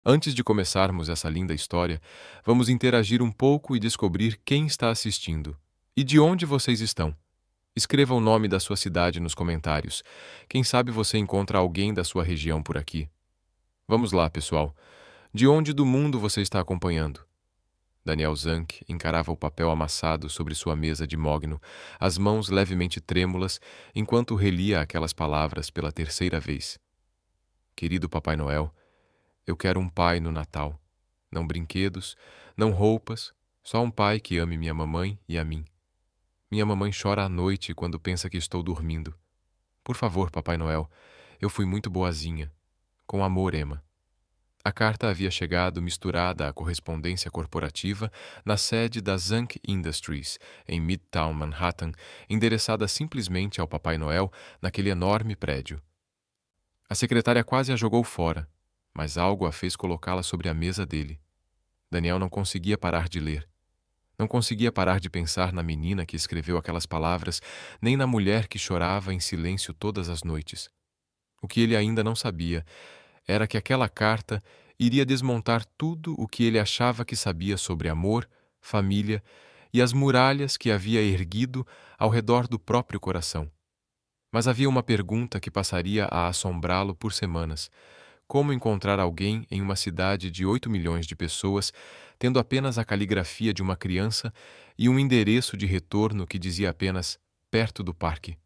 Antes de começarmos essa linda história, vamos interagir um pouco e descobrir quem está assistindo e de onde vocês estão. Escreva o nome da sua cidade nos comentários. Quem sabe você encontra alguém da sua região por aqui. Vamos lá, pessoal. De onde do mundo você está acompanhando? Daniel Zanck encarava o papel amassado sobre sua mesa de mogno, as mãos levemente trêmulas, enquanto relia aquelas palavras pela terceira vez. Querido Papai Noel, eu quero um pai no Natal. Não brinquedos, não roupas, só um pai que ame minha mamãe e a mim. Minha mamãe chora à noite quando pensa que estou dormindo. Por favor, Papai Noel, eu fui muito boazinha. Com amor, Emma. A carta havia chegado misturada à correspondência corporativa na sede da Zanck Industries, em Midtown Manhattan, endereçada simplesmente ao Papai Noel naquele enorme prédio. A secretária quase a jogou fora, mas algo a fez colocá-la sobre a mesa dele. Daniel não conseguia parar de ler. Não conseguia parar de pensar na menina que escreveu aquelas palavras, nem na mulher que chorava em silêncio todas as noites. O que ele ainda não sabia era que aquela carta iria desmontar tudo o que ele achava que sabia sobre amor, família e as muralhas que havia erguido ao redor do próprio coração. Mas havia uma pergunta que passaria a assombrá-lo por semanas: como encontrar alguém em uma cidade de 8 milhões de pessoas, tendo apenas a caligrafia de uma criança e um endereço de retorno que dizia apenas perto do parque?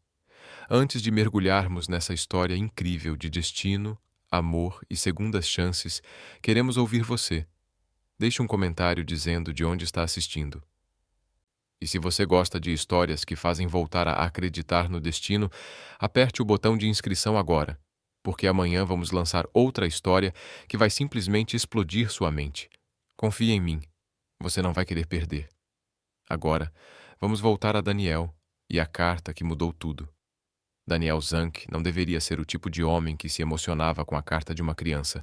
Antes de mergulharmos nessa história incrível de destino, amor e segundas chances, queremos ouvir você. Deixe um comentário dizendo de onde está assistindo. E se você gosta de histórias que fazem voltar a acreditar no destino, aperte o botão de inscrição agora, porque amanhã vamos lançar outra história que vai simplesmente explodir sua mente. Confie em mim, você não vai querer perder. Agora, vamos voltar a Daniel e a carta que mudou tudo. Daniel Zanck não deveria ser o tipo de homem que se emocionava com a carta de uma criança.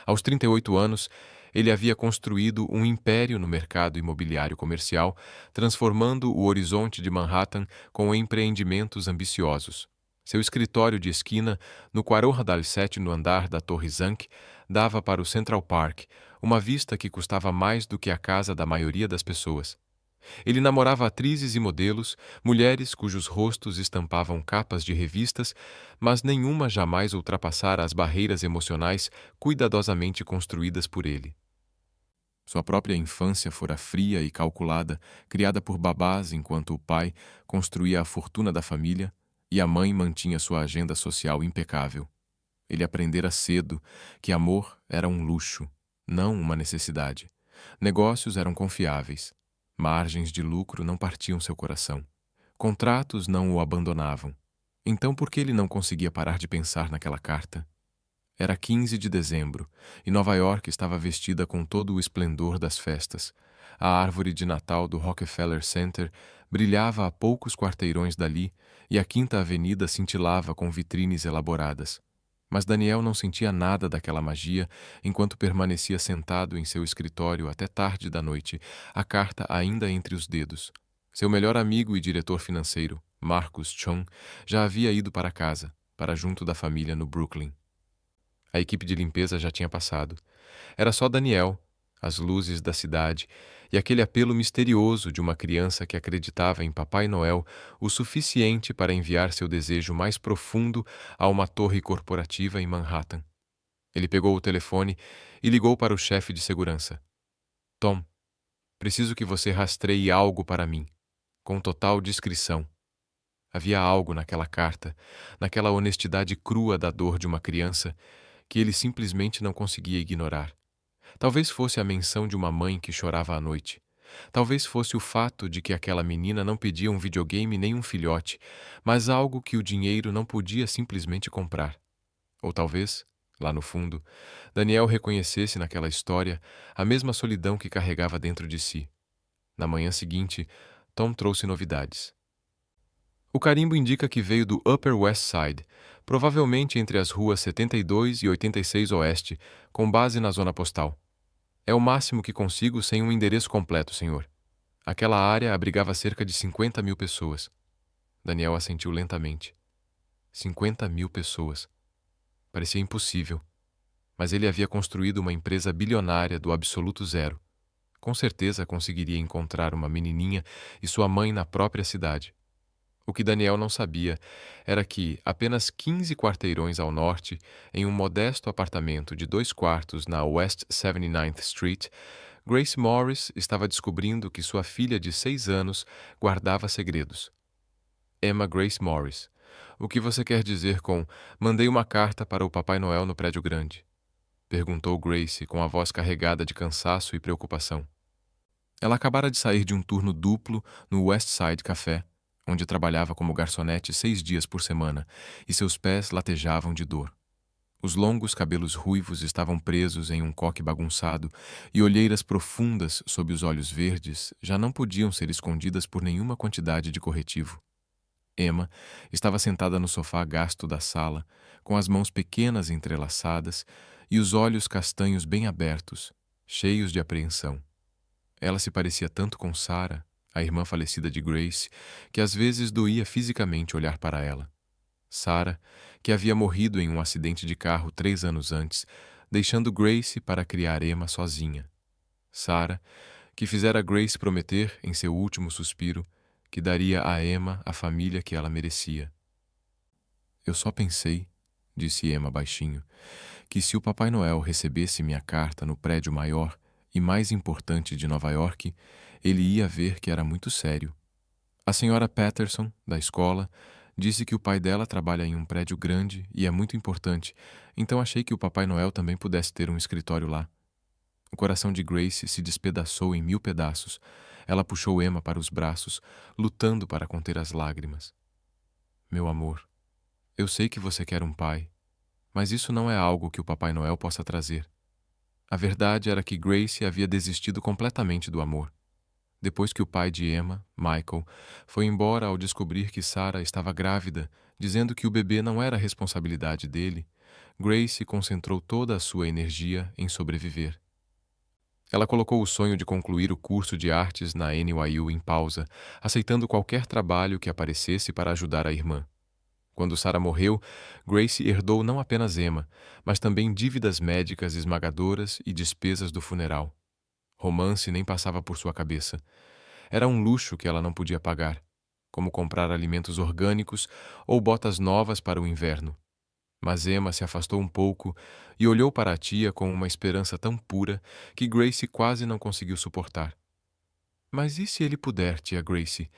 Aos 38 anos, ele havia construído um império no mercado imobiliário comercial, transformando o horizonte de Manhattan com empreendimentos ambiciosos. Seu escritório de esquina, no Quarorradal 7 no andar da Torre Zanck, dava para o Central Park, uma vista que custava mais do que a casa da maioria das pessoas. Ele namorava atrizes e modelos, mulheres cujos rostos estampavam capas de revistas, mas nenhuma jamais ultrapassara as barreiras emocionais cuidadosamente construídas por ele. Sua própria infância fora fria e calculada, criada por babás enquanto o pai construía a fortuna da família e a mãe mantinha sua agenda social impecável. Ele aprendera cedo que amor era um luxo, não uma necessidade. Negócios eram confiáveis. Margens de lucro não partiam seu coração. Contratos não o abandonavam. Então por que ele não conseguia parar de pensar naquela carta? Era 15 de dezembro, e Nova York estava vestida com todo o esplendor das festas. A árvore de Natal do Rockefeller Center brilhava a poucos quarteirões dali, e a Quinta Avenida cintilava com vitrines elaboradas. Mas Daniel não sentia nada daquela magia enquanto permanecia sentado em seu escritório até tarde da noite, a carta ainda entre os dedos. Seu melhor amigo e diretor financeiro, Marcus Chung, já havia ido para casa, para junto da família no Brooklyn. A equipe de limpeza já tinha passado. Era só Daniel, as luzes da cidade e aquele apelo misterioso de uma criança que acreditava em Papai Noel o suficiente para enviar seu desejo mais profundo a uma torre corporativa em Manhattan. Ele pegou o telefone e ligou para o chefe de segurança. Tom, preciso que você rastreie algo para mim, com total discrição. Havia algo naquela carta, naquela honestidade crua da dor de uma criança, que ele simplesmente não conseguia ignorar. Talvez fosse a menção de uma mãe que chorava à noite. Talvez fosse o fato de que aquela menina não pedia um videogame nem um filhote, mas algo que o dinheiro não podia simplesmente comprar. Ou talvez, lá no fundo, Daniel reconhecesse naquela história a mesma solidão que carregava dentro de si. Na manhã seguinte, Tom trouxe novidades. O carimbo indica que veio do Upper West Side, provavelmente entre as ruas 72 e 86 Oeste, com base na zona postal. É o máximo que consigo sem um endereço completo, senhor. Aquela área abrigava cerca de 50 mil pessoas. Daniel assentiu lentamente. 50 mil pessoas. Parecia impossível. mas ele havia construído uma empresa bilionária do absoluto zero. Com certeza conseguiria encontrar uma menininha e sua mãe na própria cidade. O que Daniel não sabia era que, apenas 15 quarteirões ao norte, em um modesto apartamento de 2 quartos na West 79th Street, Grace Morris estava descobrindo que sua filha de 6 anos guardava segredos. Emma Grace Morris. O que você quer dizer com "mandei uma carta para o Papai Noel no prédio grande"? Perguntou Grace com a voz carregada de cansaço e preocupação. Ela acabara de sair de um turno duplo no West Side Café, onde trabalhava como garçonete 6 dias por semana, e seus pés latejavam de dor. Os longos cabelos ruivos estavam presos em um coque bagunçado, e olheiras profundas sob os olhos verdes já não podiam ser escondidas por nenhuma quantidade de corretivo. Emma estava sentada no sofá gasto da sala, com as mãos pequenas entrelaçadas e os olhos castanhos bem abertos, cheios de apreensão. Ela se parecia tanto com Sarah, a irmã falecida de Grace, que às vezes doía fisicamente olhar para ela. Sarah, que havia morrido em um acidente de carro 3 anos antes, deixando Grace para criar Emma sozinha. Sarah, que fizera Grace prometer, em seu último suspiro, que daria a Emma a família que ela merecia. "Eu só pensei", disse Emma baixinho, "que se o Papai Noel recebesse minha carta no prédio maior e mais importante de Nova York, ele ia ver que era muito sério. A senhora Patterson, da escola, disse que o pai dela trabalha em um prédio grande e é muito importante, então achei que o Papai Noel também pudesse ter um escritório lá." O coração de Grace se despedaçou em 1000 pedaços. Ela puxou Emma para os braços, lutando para conter as lágrimas. "Meu amor, eu sei que você quer um pai, mas isso não é algo que o Papai Noel possa trazer." A verdade era que Grace havia desistido completamente do amor. Depois que o pai de Emma, Michael, foi embora ao descobrir que Sarah estava grávida, dizendo que o bebê não era responsabilidade dele, Grace concentrou toda a sua energia em sobreviver. Ela colocou o sonho de concluir o curso de artes na NYU em pausa, aceitando qualquer trabalho que aparecesse para ajudar a irmã. Quando Sarah morreu, Grace herdou não apenas Emma, mas também dívidas médicas esmagadoras e despesas do funeral. Romance nem passava por sua cabeça. Era um luxo que ela não podia pagar, como comprar alimentos orgânicos ou botas novas para o inverno. Mas Emma se afastou um pouco e olhou para a tia com uma esperança tão pura que Grace quase não conseguiu suportar. "Mas e se ele puder, tia Grace?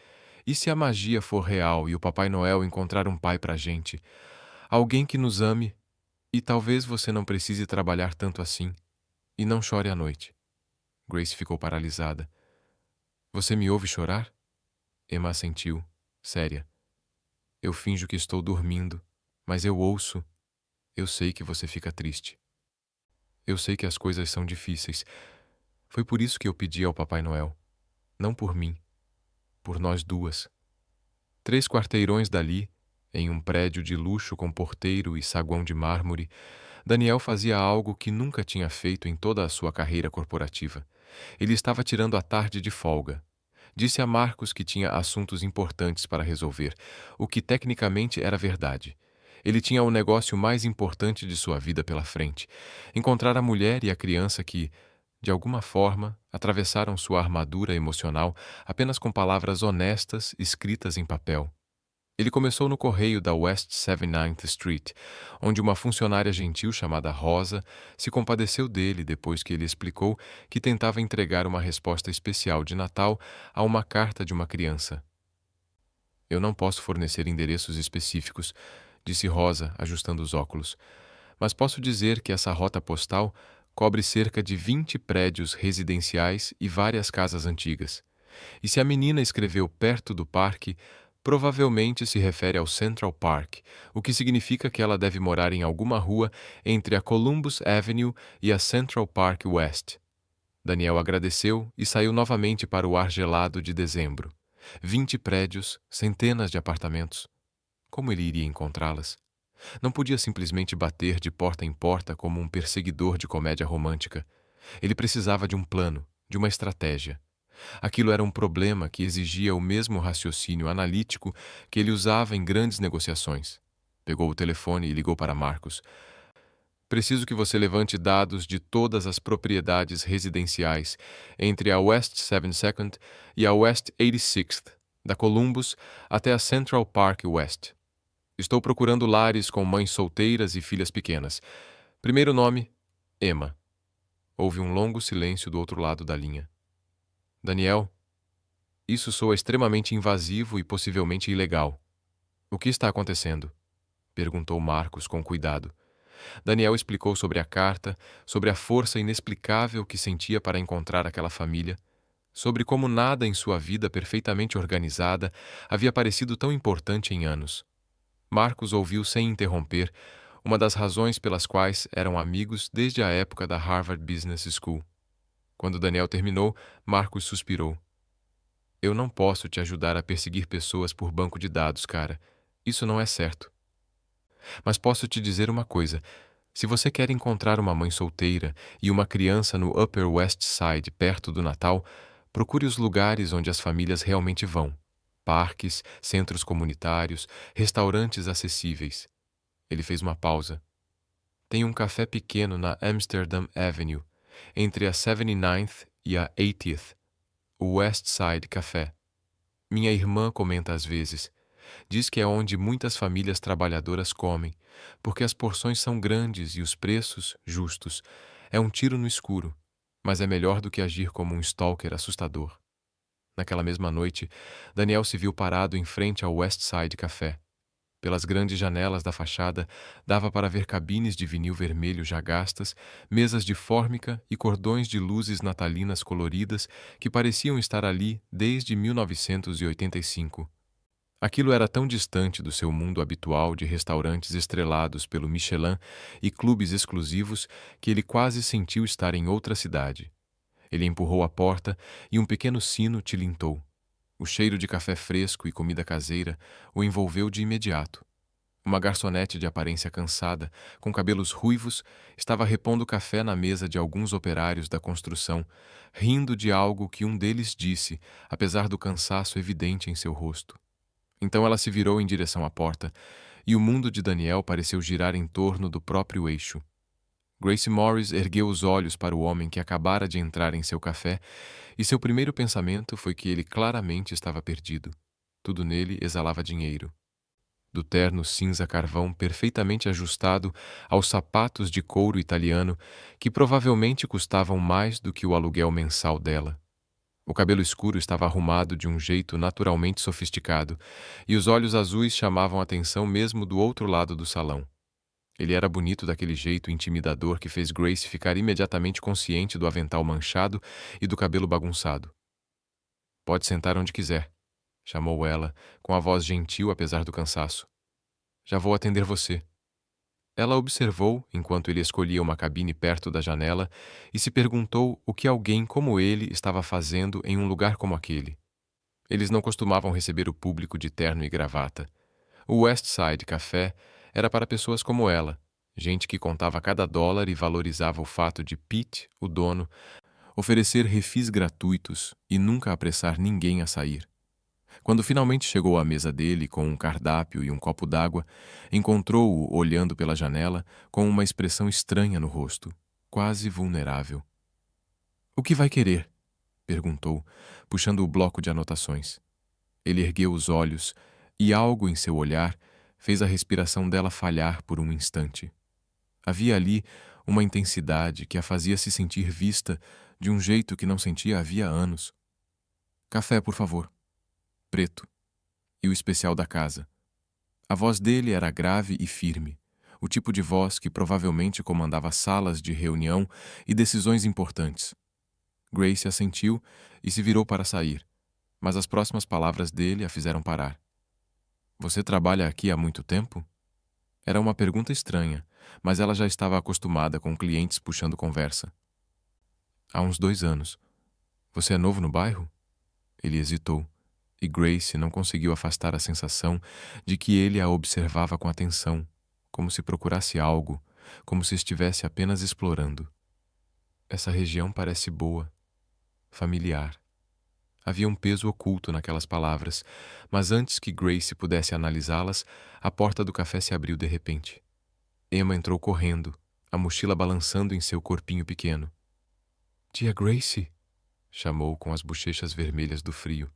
E se a magia for real e o Papai Noel encontrar um pai pra gente? Alguém que nos ame? E talvez você não precise trabalhar tanto assim. E não chore à noite." Grace ficou paralisada. "Você me ouve chorar?" Emma assentiu, séria. "Eu finjo que estou dormindo, mas eu ouço. Eu sei que você fica triste. Eu sei que as coisas são difíceis. Foi por isso que eu pedi ao Papai Noel. Não por mim. Por nós duas." 3 quarteirões dali, em um prédio de luxo com porteiro e saguão de mármore, Daniel fazia algo que nunca tinha feito em toda a sua carreira corporativa. Ele estava tirando a tarde de folga. Disse a Marcos que tinha assuntos importantes para resolver, o que tecnicamente era verdade. Ele tinha o negócio mais importante de sua vida pela frente: encontrar a mulher e a criança que, de alguma forma, atravessaram sua armadura emocional apenas com palavras honestas escritas em papel. Ele começou no correio da West 79th Street, onde uma funcionária gentil chamada Rosa se compadeceu dele depois que ele explicou que tentava entregar uma resposta especial de Natal a uma carta de uma criança. "Eu não posso fornecer endereços específicos", disse Rosa, ajustando os óculos, "mas posso dizer que essa rota postal cobre cerca de 20 prédios residenciais e várias casas antigas. E se a menina escreveu perto do parque, provavelmente se refere ao Central Park, o que significa que ela deve morar em alguma rua entre a Columbus Avenue e a Central Park West." Daniel agradeceu e saiu novamente para o ar gelado de dezembro. 20 prédios, centenas de apartamentos. Como ele iria encontrá-las? Não podia simplesmente bater de porta em porta como um perseguidor de comédia romântica. Ele precisava de um plano, de uma estratégia. Aquilo era um problema que exigia o mesmo raciocínio analítico que ele usava em grandes negociações. Pegou o telefone e ligou para Marcos. Preciso que você levante dados de todas as propriedades residenciais entre a West 72nd e a West 86th, da Columbus até a Central Park West. Estou procurando lares com mães solteiras e filhas pequenas. Primeiro nome, Emma. Houve um longo silêncio do outro lado da linha. Daniel, isso soa extremamente invasivo e possivelmente ilegal. O que está acontecendo? Perguntou Marcos com cuidado. Daniel explicou sobre a carta, sobre a força inexplicável que sentia para encontrar aquela família, sobre como nada em sua vida perfeitamente organizada havia parecido tão importante em anos. Marcos ouviu sem interromper, uma das razões pelas quais eram amigos desde a época da Harvard Business School. Quando Daniel terminou, Marcos suspirou. Eu não posso te ajudar a perseguir pessoas por banco de dados, cara. Isso não é certo. Mas posso te dizer uma coisa. Se você quer encontrar uma mãe solteira e uma criança no Upper West Side perto do Natal, procure os lugares onde as famílias realmente vão. Parques, centros comunitários, restaurantes acessíveis. Ele fez uma pausa. Tem um café pequeno na Amsterdam Avenue, entre a 79th e a 80th, o West Side Café. Minha irmã comenta às vezes. Diz que é onde muitas famílias trabalhadoras comem, porque as porções são grandes e os preços justos. É um tiro no escuro, mas é melhor do que agir como um stalker assustador. Naquela mesma noite, Daniel se viu parado em frente ao West Side Café. Pelas grandes janelas da fachada, dava para ver cabines de vinil vermelho já gastas, mesas de fórmica e cordões de luzes natalinas coloridas que pareciam estar ali desde 1985. Aquilo era tão distante do seu mundo habitual de restaurantes estrelados pelo Michelin e clubes exclusivos que ele quase sentiu estar em outra cidade. Ele empurrou a porta e um pequeno sino tilintou. O cheiro de café fresco e comida caseira o envolveu de imediato. Uma garçonete de aparência cansada, com cabelos ruivos, estava repondo café na mesa de alguns operários da construção, rindo de algo que um deles disse, apesar do cansaço evidente em seu rosto. Então ela se virou em direção à porta, e o mundo de Daniel pareceu girar em torno do próprio eixo. Grace Morris ergueu os olhos para o homem que acabara de entrar em seu café, e seu primeiro pensamento foi que ele claramente estava perdido. Tudo nele exalava dinheiro. Do terno cinza carvão perfeitamente ajustado aos sapatos de couro italiano, que provavelmente custavam mais do que o aluguel mensal dela. O cabelo escuro estava arrumado de um jeito naturalmente sofisticado, e os olhos azuis chamavam a atenção mesmo do outro lado do salão. Ele era bonito daquele jeito intimidador que fez Grace ficar imediatamente consciente do avental manchado e do cabelo bagunçado. "Pode sentar onde quiser", chamou ela, com a voz gentil apesar do cansaço. "Já vou atender você." Ela observou enquanto ele escolhia uma cabine perto da janela e se perguntou o que alguém como ele estava fazendo em um lugar como aquele. Eles não costumavam receber o público de terno e gravata. O West Side Café era para pessoas como ela, gente que contava cada dólar e valorizava o fato de Pete, o dono, oferecer refis gratuitos e nunca apressar ninguém a sair. Quando finalmente chegou à mesa dele com um cardápio e um copo d'água, encontrou-o olhando pela janela com uma expressão estranha no rosto, quase vulnerável. "O que vai querer?" perguntou, puxando o bloco de anotações. Ele ergueu os olhos e algo em seu olhar fez a respiração dela falhar por um instante. Havia ali uma intensidade que a fazia se sentir vista de um jeito que não sentia havia anos. "Café, por favor. Preto. E o especial da casa." A voz dele era grave e firme, o tipo de voz que provavelmente comandava salas de reunião e decisões importantes. Grace assentiu e se virou para sair, mas as próximas palavras dele a fizeram parar. "Você trabalha aqui há muito tempo?" Era uma pergunta estranha, mas ela já estava acostumada com clientes puxando conversa. "Há uns 2 anos. Você é novo no bairro?" Ele hesitou, e Grace não conseguiu afastar a sensação de que ele a observava com atenção, como se procurasse algo, como se estivesse apenas explorando. "Essa região parece boa, familiar." Havia um peso oculto naquelas palavras, mas antes que Grace pudesse analisá-las, a porta do café se abriu de repente. Emma entrou correndo, a mochila balançando em seu corpinho pequeno. Tia Gracie, chamou com as bochechas vermelhas do frio.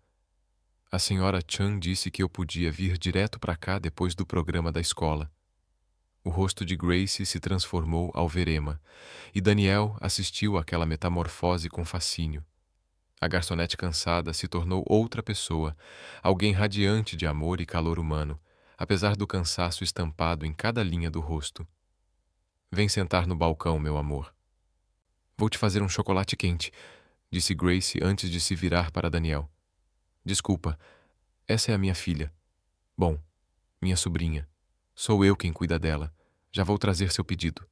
A senhora Chan disse que eu podia vir direto para cá depois do programa da escola. O rosto de Gracie se transformou ao ver Emma, e Daniel assistiu àquela metamorfose com fascínio. A garçonete cansada se tornou outra pessoa, alguém radiante de amor e calor humano, apesar do cansaço estampado em cada linha do rosto. Vem sentar no balcão, meu amor. Vou te fazer um chocolate quente, disse Gracie antes de se virar para Daniel. Desculpa, essa é a minha filha. Bom, minha sobrinha. Sou eu quem cuida dela. Já vou trazer seu pedido.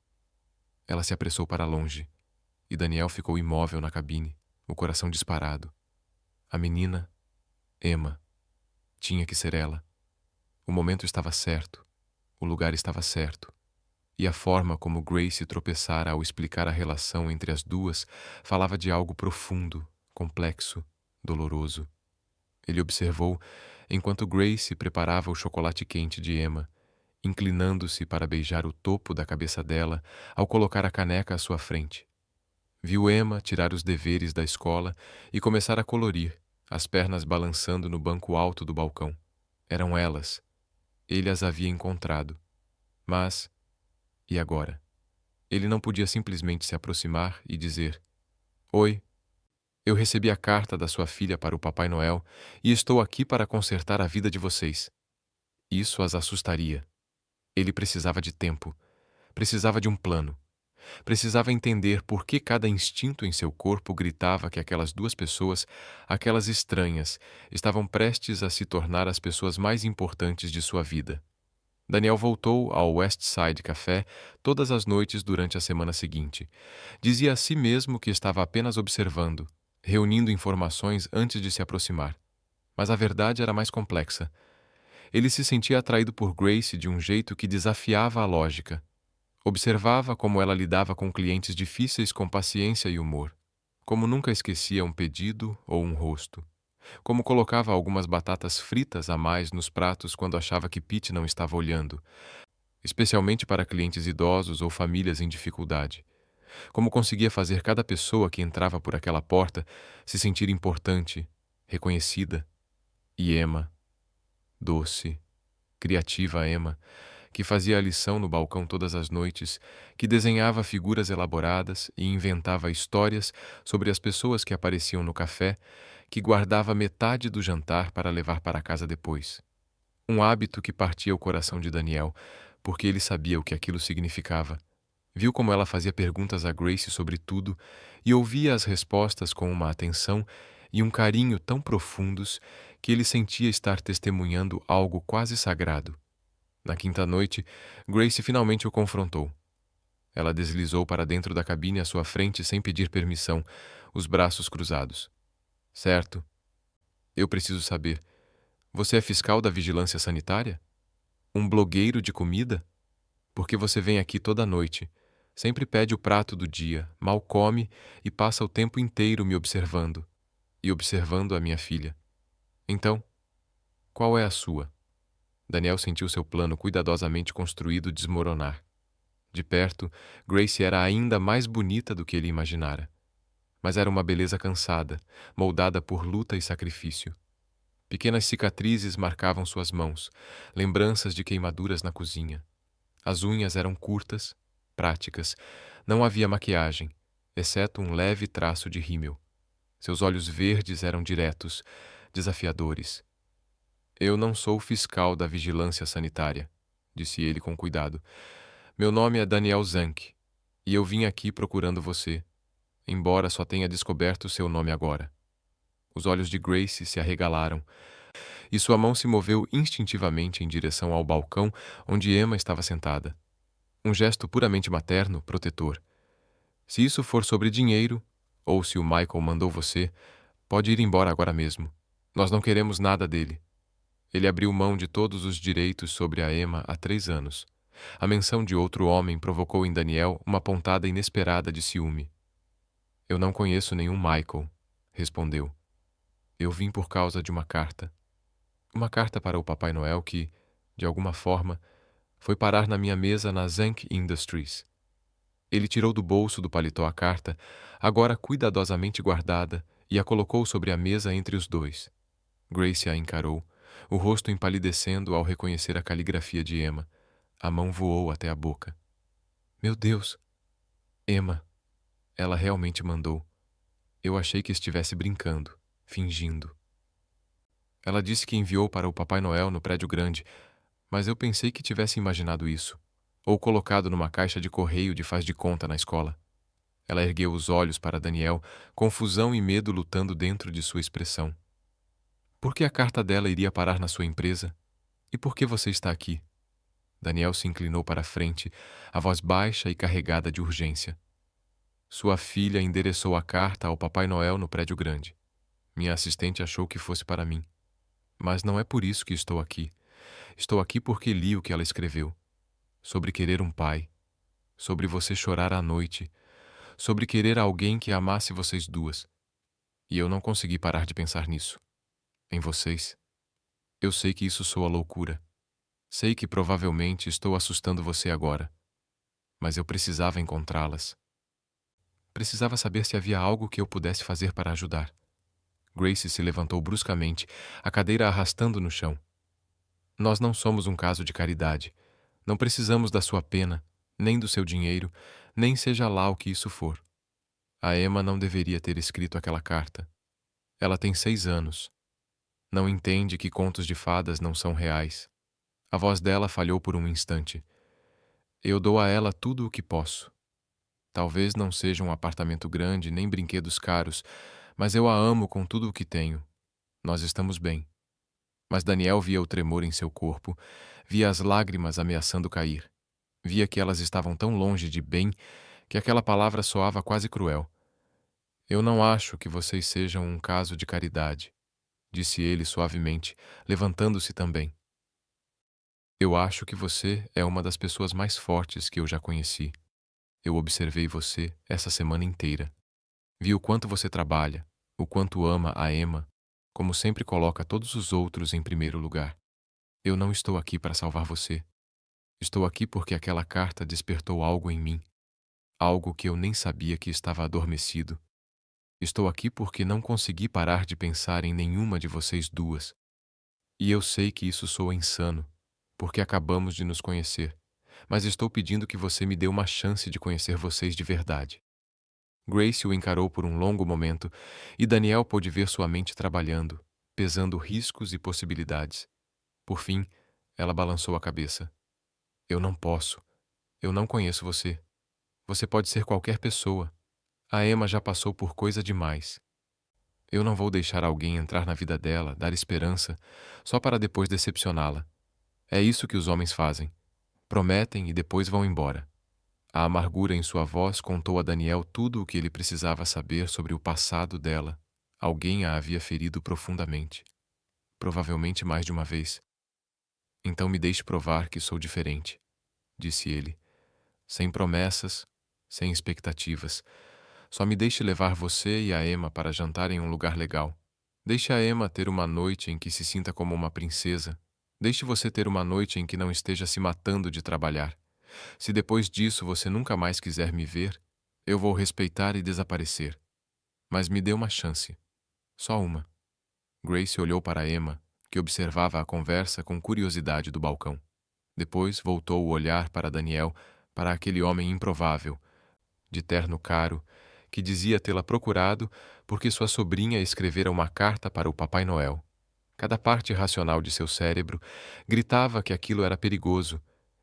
Ela se apressou para longe, e Daniel ficou imóvel na cabine, o coração disparado. A menina, Emma, tinha que ser ela. O momento estava certo, o lugar estava certo, e a forma como Gracie tropeçara ao explicar a relação entre as duas falava de algo profundo, complexo, doloroso. Ele observou enquanto Gracie preparava o chocolate quente de Emma, inclinando-se para beijar o topo da cabeça dela ao colocar a caneca à sua frente. Viu Emma tirar os deveres da escola e começar a colorir, as pernas balançando no banco alto do balcão. Eram elas. Ele as havia encontrado. Mas, e agora? Ele não podia simplesmente se aproximar e dizer: Oi, eu recebi a carta da sua filha para o Papai Noel e estou aqui para consertar a vida de vocês. Isso as assustaria. Ele precisava de tempo, precisava de um plano. Precisava entender por que cada instinto em seu corpo gritava que aquelas duas pessoas, aquelas estranhas, estavam prestes a se tornar as pessoas mais importantes de sua vida. Daniel voltou ao West Side Café todas as noites durante a semana seguinte. Dizia a si mesmo que estava apenas observando, reunindo informações antes de se aproximar. Mas a verdade era mais complexa. Ele se sentia atraído por Gracie de um jeito que desafiava a lógica. Observava como ela lidava com clientes difíceis com paciência e humor, como nunca esquecia um pedido ou um rosto, como colocava algumas batatas fritas a mais nos pratos quando achava que Pete não estava olhando, especialmente para clientes idosos ou famílias em dificuldade, como conseguia fazer cada pessoa que entrava por aquela porta se sentir importante, reconhecida. E Emma, doce, criativa Emma, que fazia a lição no balcão todas as noites, que desenhava figuras elaboradas e inventava histórias sobre as pessoas que apareciam no café, que guardava metade do jantar para levar para casa depois. Um hábito que partia o coração de Daniel, porque ele sabia o que aquilo significava. Viu como ela fazia perguntas a Gracie sobre tudo e ouvia as respostas com uma atenção e um carinho tão profundos que ele sentia estar testemunhando algo quase sagrado. Na quinta noite, Gracie finalmente o confrontou. Ela deslizou para dentro da cabine à sua frente sem pedir permissão, os braços cruzados. Certo. Eu preciso saber. Você é fiscal da vigilância sanitária? Um blogueiro de comida? Porque você vem aqui toda noite, sempre pede o prato do dia, mal come e passa o tempo inteiro me observando. E observando a minha filha. Então, qual é a sua? Daniel sentiu seu plano cuidadosamente construído desmoronar. De perto, Gracie era ainda mais bonita do que ele imaginara. Mas era uma beleza cansada, moldada por luta e sacrifício. Pequenas cicatrizes marcavam suas mãos, lembranças de queimaduras na cozinha. As unhas eram curtas, práticas, não havia maquiagem, exceto um leve traço de rímel. Seus olhos verdes eram diretos, desafiadores. Eu não sou fiscal da vigilância sanitária, disse ele com cuidado. Meu nome é Daniel Zanck, e eu vim aqui procurando você, embora só tenha descoberto seu nome agora. Os olhos de Gracie se arregalaram, e sua mão se moveu instintivamente em direção ao balcão onde Emma estava sentada. Um gesto puramente materno, protetor. Se isso for sobre dinheiro, ou se o Michael mandou você, pode ir embora agora mesmo. Nós não queremos nada dele. Ele abriu mão de todos os direitos sobre a Emma há 3 anos. A menção de outro homem provocou em Daniel uma pontada inesperada de ciúme. Eu não conheço nenhum Michael, respondeu. Eu vim por causa de uma carta. Uma carta para o Papai Noel que, de alguma forma, foi parar na minha mesa na Zanck Industries. Ele tirou do bolso do paletó a carta, agora cuidadosamente guardada, e a colocou sobre a mesa entre os dois. Grace a encarou, o rosto empalidecendo ao reconhecer a caligrafia de Emma. A mão voou até a boca. Meu Deus! Emma! Ela realmente mandou. Eu achei que estivesse brincando, fingindo. Ela disse que enviou para o Papai Noel no prédio grande, mas eu pensei que tivesse imaginado isso, ou colocado numa caixa de correio de faz de conta na escola. Ela ergueu os olhos para Daniel, confusão e medo lutando dentro de sua expressão. Por que a carta dela iria parar na sua empresa? E por que você está aqui? Daniel se inclinou para a frente, a voz baixa e carregada de urgência. Sua filha endereçou a carta ao Papai Noel no prédio grande. Minha assistente achou que fosse para mim. Mas não é por isso que estou aqui. Estou aqui porque li o que ela escreveu. Sobre querer um pai. Sobre você chorar à noite. Sobre querer alguém que amasse vocês duas. E eu não consegui parar de pensar nisso. Em vocês. Eu sei que isso soa loucura. Sei que provavelmente estou assustando você agora. Mas eu precisava encontrá-las. Precisava saber se havia algo que eu pudesse fazer para ajudar. Grace se levantou bruscamente, a cadeira arrastando no chão. Nós não somos um caso de caridade. Não precisamos da sua pena, nem do seu dinheiro, nem seja lá o que isso for. A Emma não deveria ter escrito aquela carta. Ela tem 6 anos. Não entende que contos de fadas não são reais. A voz dela falhou por um instante. Eu dou a ela tudo o que posso. Talvez não seja um apartamento grande nem brinquedos caros, mas eu a amo com tudo o que tenho. Nós estamos bem. Mas Daniel via o tremor em seu corpo, via as lágrimas ameaçando cair. Via que elas estavam tão longe de bem que aquela palavra soava quase cruel. Eu não acho que vocês sejam um caso de caridade, disse ele suavemente, levantando-se também. Eu acho que você é uma das pessoas mais fortes que eu já conheci. Eu observei você essa semana inteira. Vi o quanto você trabalha, o quanto ama a Emma, como sempre coloca todos os outros em primeiro lugar. Eu não estou aqui para salvar você. Estou aqui porque aquela carta despertou algo em mim, algo que eu nem sabia que estava adormecido. Estou aqui porque não consegui parar de pensar em nenhuma de vocês duas. E eu sei que isso soa insano, porque acabamos de nos conhecer, mas estou pedindo que você me dê uma chance de conhecer vocês de verdade. Grace o encarou por um longo momento e Daniel pôde ver sua mente trabalhando, pesando riscos e possibilidades. Por fim, ela balançou a cabeça. Eu não posso. Eu não conheço você. Você pode ser qualquer pessoa. A Emma já passou por coisa demais. Eu não vou deixar alguém entrar na vida dela, dar esperança, só para depois decepcioná-la. É isso que os homens fazem. Prometem e depois vão embora. A amargura em sua voz contou a Daniel tudo o que ele precisava saber sobre o passado dela. Alguém a havia ferido profundamente. Provavelmente mais de uma vez. Então me deixe provar que sou diferente, disse ele. Sem promessas, sem expectativas. Só me deixe levar você e a Emma para jantar em um lugar legal. Deixe a Emma ter uma noite em que se sinta como uma princesa. Deixe você ter uma noite em que não esteja se matando de trabalhar. Se depois disso você nunca mais quiser me ver, eu vou respeitar e desaparecer. Mas me dê uma chance. Só uma. Grace olhou para Emma, que observava a conversa com curiosidade do balcão. Depois voltou o olhar para Daniel, para aquele homem improvável, de terno caro, que dizia tê-la procurado porque sua sobrinha escrevera uma carta para o Papai Noel. Cada parte racional de seu cérebro gritava que aquilo era perigoso,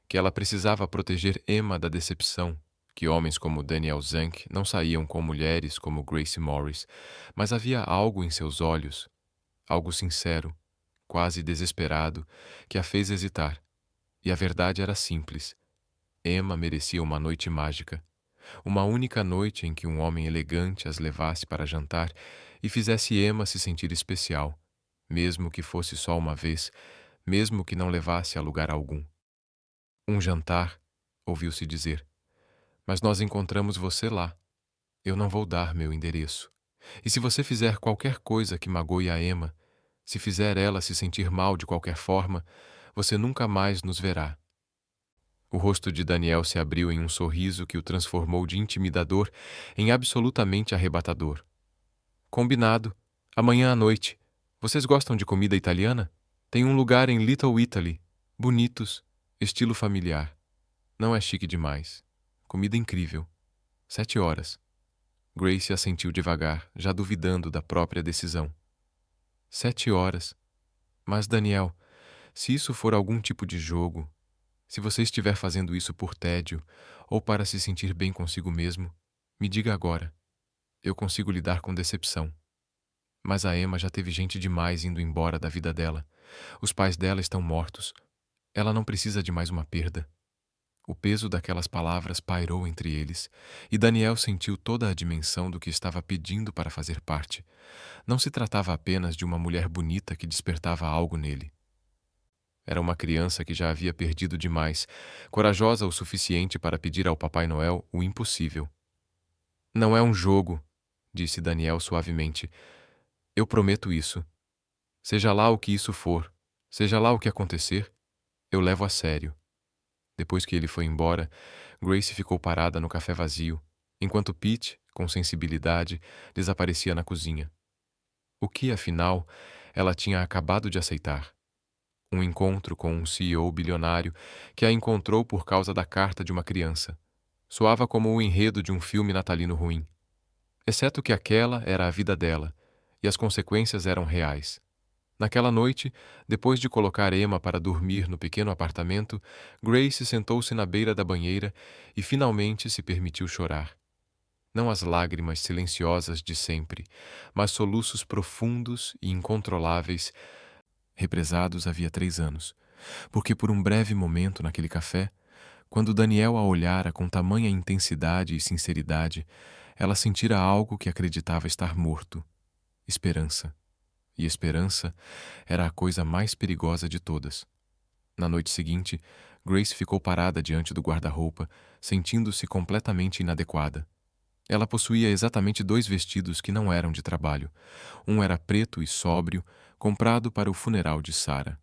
que ela precisava proteger Emma da decepção, que homens como Daniel Zank não saíam com mulheres como Grace Morris, mas havia algo em seus olhos, algo sincero, quase desesperado, que a fez hesitar. E a verdade era simples. Emma merecia uma noite mágica. Uma única noite em que um homem elegante as levasse para jantar e fizesse Emma se sentir especial, mesmo que fosse só uma vez, mesmo que não levasse a lugar algum. Um jantar, ouviu-se dizer. Mas nós encontramos você lá. Eu não vou dar meu endereço. E se você fizer qualquer coisa que magoe a Emma, se fizer ela se sentir mal de qualquer forma, você nunca mais nos verá. O rosto de Daniel se abriu em um sorriso que o transformou de intimidador em absolutamente arrebatador. Combinado. Amanhã à noite. Vocês gostam de comida italiana? Tem um lugar em Little Italy. Bonitos. Estilo familiar. Não é chique demais. Comida incrível. 7 horas. Grace assentiu devagar, já duvidando da própria decisão. 7 horas. Mas, Daniel, se isso for algum tipo de jogo, se você estiver fazendo isso por tédio ou para se sentir bem consigo mesmo, me diga agora. Eu consigo lidar com decepção. Mas a Emma já teve gente demais indo embora da vida dela. Os pais dela estão mortos. Ela não precisa de mais uma perda. O peso daquelas palavras pairou entre eles, e Daniel sentiu toda a dimensão do que estava pedindo para fazer parte. Não se tratava apenas de uma mulher bonita que despertava algo nele. Era uma criança que já havia perdido demais, corajosa o suficiente para pedir ao Papai Noel o impossível. Não é um jogo, disse Daniel suavemente. Eu prometo isso. Seja lá o que isso for, seja lá o que acontecer, eu levo a sério. Depois que ele foi embora, Grace ficou parada no café vazio, enquanto Pete, com sensibilidade, desaparecia na cozinha. O que, afinal, ela tinha acabado de aceitar? Um encontro com um CEO bilionário que a encontrou por causa da carta de uma criança. Soava como o enredo de um filme natalino ruim. Exceto que aquela era a vida dela, e as consequências eram reais. Naquela noite, depois de colocar Emma para dormir no pequeno apartamento, Grace sentou-se na beira da banheira e finalmente se permitiu chorar. Não as lágrimas silenciosas de sempre, mas soluços profundos e incontroláveis, represados havia 3 anos. Porque por um breve momento naquele café, quando Daniel a olhara com tamanha intensidade e sinceridade, ela sentira algo que acreditava estar morto: esperança. E esperança era a coisa mais perigosa de todas. Na noite seguinte, Grace ficou parada diante do guarda-roupa, sentindo-se completamente inadequada. Ela possuía exatamente 2 vestidos que não eram de trabalho. Um era preto e sóbrio, comprado para o funeral de Sarah.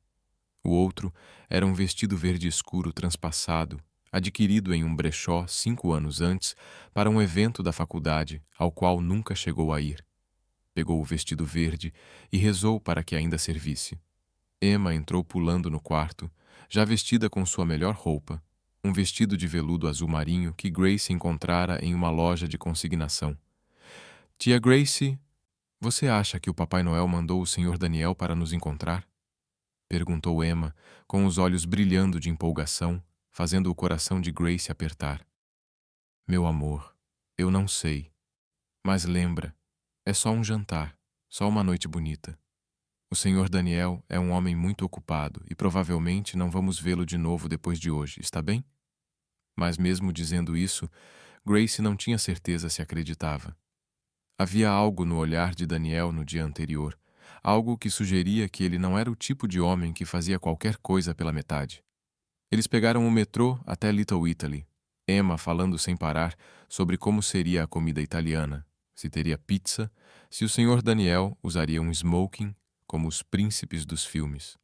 O outro era um vestido verde escuro transpassado, adquirido em um brechó 5 anos antes para um evento da faculdade ao qual nunca chegou a ir. Pegou o vestido verde e rezou para que ainda servisse. Emma entrou pulando no quarto, já vestida com sua melhor roupa, um vestido de veludo azul marinho que Grace encontrara em uma loja de consignação. Tia Grace, você acha que o Papai Noel mandou o Sr. Daniel para nos encontrar? Perguntou Emma, com os olhos brilhando de empolgação, fazendo o coração de Grace apertar. Meu amor, eu não sei. Mas lembra, é só um jantar, só uma noite bonita. O Sr. Daniel é um homem muito ocupado e provavelmente não vamos vê-lo de novo depois de hoje, está bem? Mas mesmo dizendo isso, Grace não tinha certeza se acreditava. Havia algo no olhar de Daniel no dia anterior, algo que sugeria que ele não era o tipo de homem que fazia qualquer coisa pela metade. Eles pegaram o metrô até Little Italy, Emma falando sem parar sobre como seria a comida italiana, se teria pizza, se o Sr. Daniel usaria um smoking, como os príncipes dos filmes.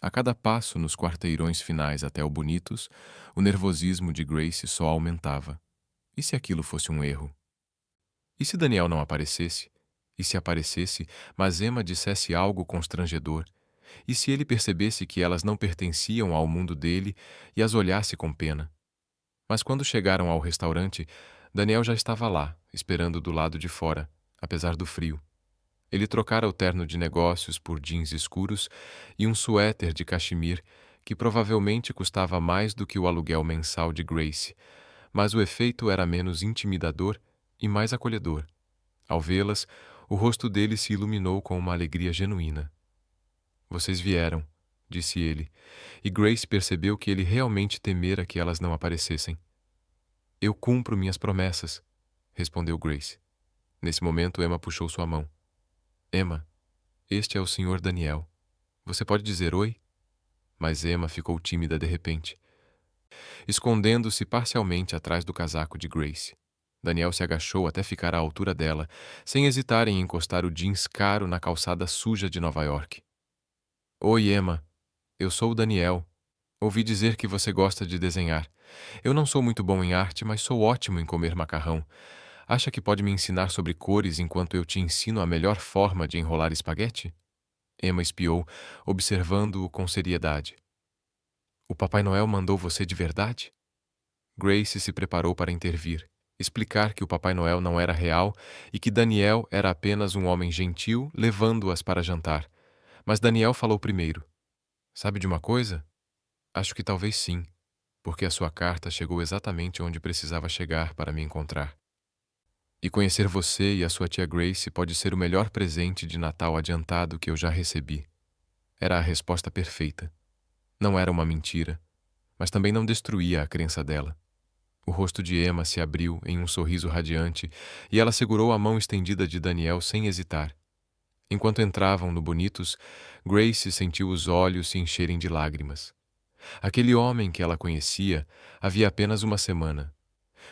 A cada passo nos quarteirões finais até o Bonitos, o nervosismo de Grace só aumentava. E se aquilo fosse um erro? E se Daniel não aparecesse? E se aparecesse, mas Emma dissesse algo constrangedor? E se ele percebesse que elas não pertenciam ao mundo dele e as olhasse com pena? Mas quando chegaram ao restaurante, Daniel já estava lá, esperando do lado de fora, apesar do frio. Ele trocara o terno de negócios por jeans escuros e um suéter de cachemir que provavelmente custava mais do que o aluguel mensal de Grace, mas o efeito era menos intimidador e mais acolhedor. Ao vê-las, o rosto dele se iluminou com uma alegria genuína. Vocês vieram, disse ele, e Grace percebeu que ele realmente temera que elas não aparecessem. Eu cumpro minhas promessas, respondeu Grace. Nesse momento, Emma puxou sua mão. Emma, este é o Sr. Daniel. Você pode dizer oi? Mas Emma ficou tímida de repente, escondendo-se parcialmente atrás do casaco de Grace. Daniel se agachou até ficar à altura dela, sem hesitar em encostar o jeans caro na calçada suja de Nova York. Oi, Emma. Eu sou o Daniel. Ouvi dizer que você gosta de desenhar. Eu não sou muito bom em arte, mas sou ótimo em comer macarrão. Acha que pode me ensinar sobre cores enquanto eu te ensino a melhor forma de enrolar espaguete? Emma espiou, observando-o com seriedade. O Papai Noel mandou você de verdade? Grace se preparou para intervir, explicar que o Papai Noel não era real e que Daniel era apenas um homem gentil levando-as para jantar. Mas Daniel falou primeiro. Sabe de uma coisa? Acho que talvez sim, porque a sua carta chegou exatamente onde precisava chegar para me encontrar. E conhecer você e a sua tia Grace pode ser o melhor presente de Natal adiantado que eu já recebi. Era a resposta perfeita. Não era uma mentira, mas também não destruía a crença dela. O rosto de Emma se abriu em um sorriso radiante e ela segurou a mão estendida de Daniel sem hesitar. Enquanto entravam no Bonitos, Grace sentiu os olhos se encherem de lágrimas. Aquele homem que ela conhecia havia apenas uma semana.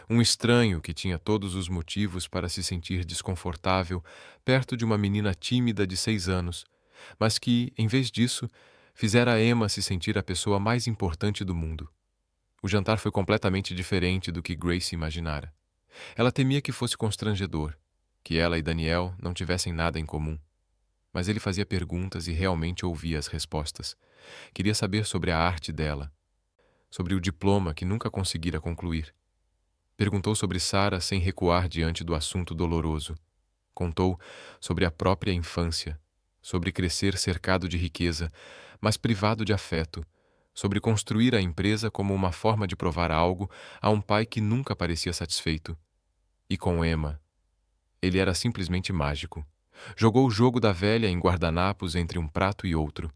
Um estranho que tinha todos os motivos para se sentir desconfortável perto de uma menina tímida de 6 anos, mas que, em vez disso, fizera Emma se sentir a pessoa mais importante do mundo. O jantar foi completamente diferente do que Grace imaginara. Ela temia que fosse constrangedor, que ela e Daniel não tivessem nada em comum. Mas ele fazia perguntas e realmente ouvia as respostas. Queria saber sobre a arte dela, sobre o diploma que nunca conseguira concluir. Perguntou sobre Sarah sem recuar diante do assunto doloroso. Contou sobre a própria infância, sobre crescer cercado de riqueza, mas privado de afeto, sobre construir a empresa como uma forma de provar algo a um pai que nunca parecia satisfeito. E com Emma, ele era simplesmente mágico. Jogou o jogo da velha em guardanapos entre um prato e outro.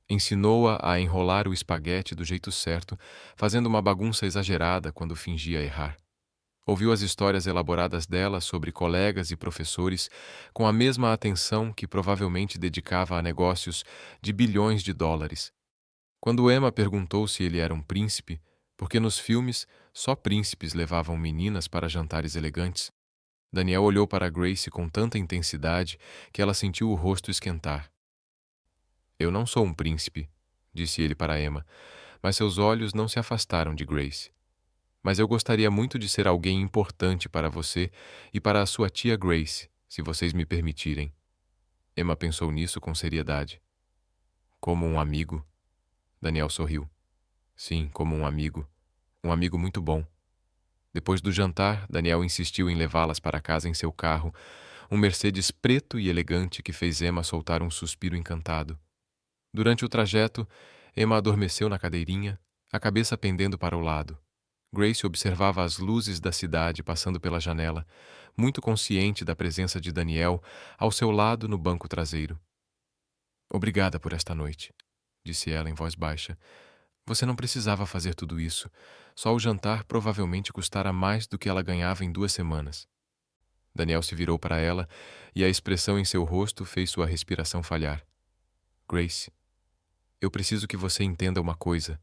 Ensinou-a a enrolar o espaguete do jeito certo, fazendo uma bagunça exagerada quando fingia errar. Ouviu as histórias elaboradas dela sobre colegas e professores com a mesma atenção que provavelmente dedicava a negócios de bilhões de dólares. Quando Emma perguntou se ele era um príncipe, porque nos filmes só príncipes levavam meninas para jantares elegantes, Daniel olhou para Grace com tanta intensidade que ela sentiu o rosto esquentar. Eu não sou um príncipe, disse ele para Emma, mas seus olhos não se afastaram de Grace. Mas eu gostaria muito de ser alguém importante para você e para a sua tia Grace, se vocês me permitirem. Emma pensou nisso com seriedade. Como um amigo? Daniel sorriu. Sim, como um amigo. Um amigo muito bom. Depois do jantar, Daniel insistiu em levá-las para casa em seu carro, um Mercedes preto e elegante que fez Emma soltar um suspiro encantado. Durante o trajeto, Emma adormeceu na cadeirinha, a cabeça pendendo para o lado. Grace observava as luzes da cidade passando pela janela, muito consciente da presença de Daniel ao seu lado no banco traseiro. Obrigada por esta noite, disse ela em voz baixa. Você não precisava fazer tudo isso. Só o jantar provavelmente custara mais do que ela ganhava em 2 semanas. Daniel se virou para ela e a expressão em seu rosto fez sua respiração falhar. Grace, eu preciso que você entenda uma coisa.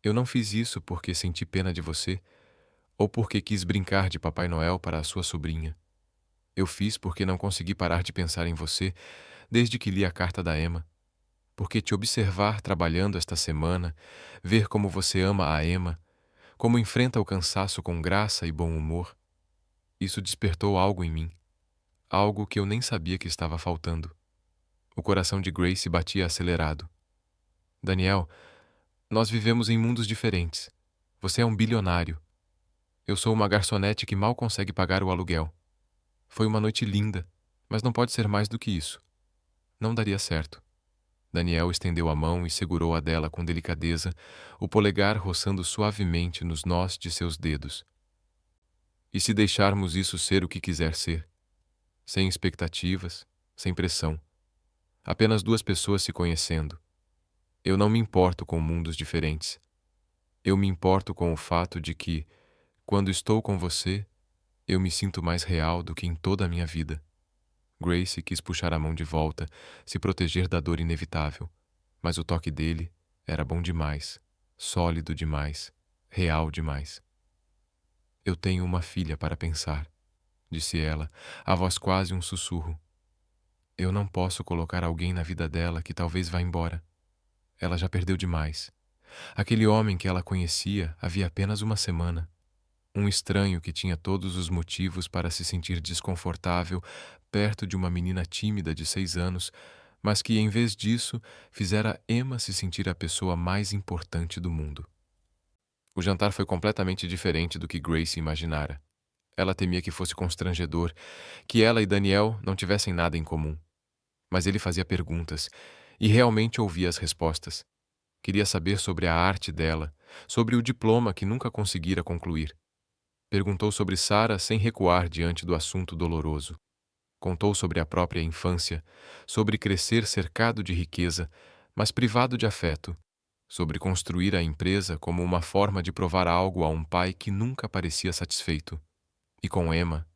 Eu não fiz isso porque senti pena de você ou porque quis brincar de Papai Noel para a sua sobrinha. Eu fiz porque não consegui parar de pensar em você desde que li a carta da Emma. Porque te observar trabalhando esta semana, ver como você ama a Emma, como enfrenta o cansaço com graça e bom humor, isso despertou algo em mim, algo que eu nem sabia que estava faltando. O coração de Grace batia acelerado. Daniel, nós vivemos em mundos diferentes. Você é um bilionário. Eu sou uma garçonete que mal consegue pagar o aluguel. Foi uma noite linda, mas não pode ser mais do que isso. Não daria certo. Daniel estendeu a mão e segurou a dela com delicadeza, o polegar roçando suavemente nos nós de seus dedos. E se deixarmos isso ser o que quiser ser? Sem expectativas, sem pressão. Apenas duas pessoas se conhecendo. Eu não me importo com mundos diferentes. Eu me importo com o fato de que, quando estou com você, eu me sinto mais real do que em toda a minha vida. Grace quis puxar a mão de volta, se proteger da dor inevitável, mas o toque dele era bom demais, sólido demais, real demais. Eu tenho uma filha para pensar, disse ela, a voz quase um sussurro. Eu não posso colocar alguém na vida dela que talvez vá embora. Ela já perdeu demais. Aquele homem que ela conhecia havia apenas uma semana. Um estranho que tinha todos os motivos para se sentir desconfortável perto de uma menina tímida de 6 anos, mas que, em vez disso, fizera Emma se sentir a pessoa mais importante do mundo. O jantar foi completamente diferente do que Grace imaginara. Ela temia que fosse constrangedor, que ela e Daniel não tivessem nada em comum. Mas ele fazia perguntas, e realmente ouvia as respostas. Queria saber sobre a arte dela, sobre o diploma que nunca conseguira concluir. Perguntou sobre Sarah sem recuar diante do assunto doloroso. Contou sobre a própria infância, sobre crescer cercado de riqueza, mas privado de afeto, sobre construir a empresa como uma forma de provar algo a um pai que nunca parecia satisfeito. E com Emma,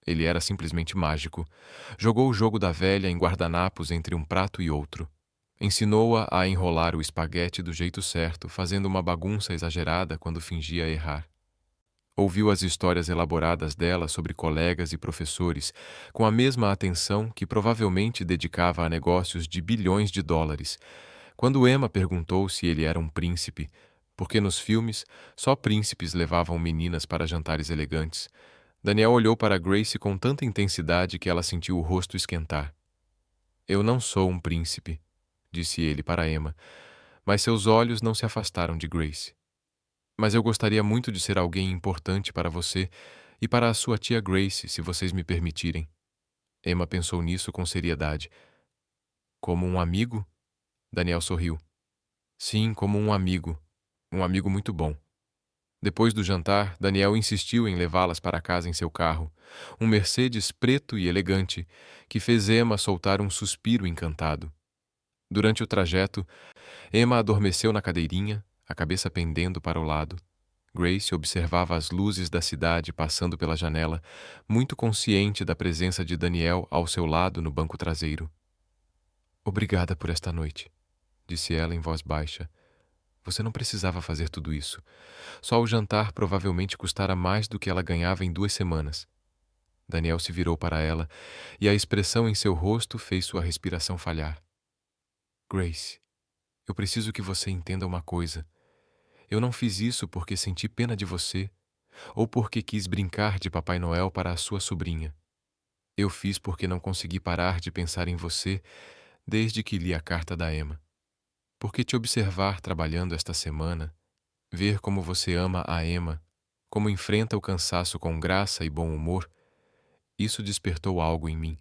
ele era simplesmente mágico. Jogou o jogo da velha em guardanapos entre um prato e outro. Ensinou-a a enrolar o espaguete do jeito certo, fazendo uma bagunça exagerada quando fingia errar. Ouviu as histórias elaboradas dela sobre colegas e professores, com a mesma atenção que provavelmente dedicava a negócios de bilhões de dólares. Quando Emma perguntou se ele era um príncipe, porque nos filmes só príncipes levavam meninas para jantares elegantes, Daniel olhou para Grace com tanta intensidade que ela sentiu o rosto esquentar. Eu não sou um príncipe, disse ele para Emma, mas seus olhos não se afastaram de Grace. Mas eu gostaria muito de ser alguém importante para você e para a sua tia Grace, se vocês me permitirem. Emma pensou nisso com seriedade. Como um amigo? Daniel sorriu. Sim, como um amigo. Um amigo muito bom. Depois do jantar, Daniel insistiu em levá-las para casa em seu carro, um Mercedes preto e elegante, que fez Emma soltar um suspiro encantado. Durante o trajeto, Emma adormeceu na cadeirinha, a cabeça pendendo para o lado. Grace observava as luzes da cidade passando pela janela, muito consciente da presença de Daniel ao seu lado no banco traseiro. Obrigada por esta noite, disse ela em voz baixa. Você não precisava fazer tudo isso. Só o jantar provavelmente custara mais do que ela ganhava em 2 semanas. Daniel se virou para ela e a expressão em seu rosto fez sua respiração falhar. Grace, eu preciso que você entenda uma coisa. Eu não fiz isso porque senti pena de você ou porque quis brincar de Papai Noel para a sua sobrinha. Eu fiz porque não consegui parar de pensar em você desde que li a carta da Emma. Porque te observar trabalhando esta semana, ver como você ama a Emma, como enfrenta o cansaço com graça e bom humor, isso despertou algo em mim.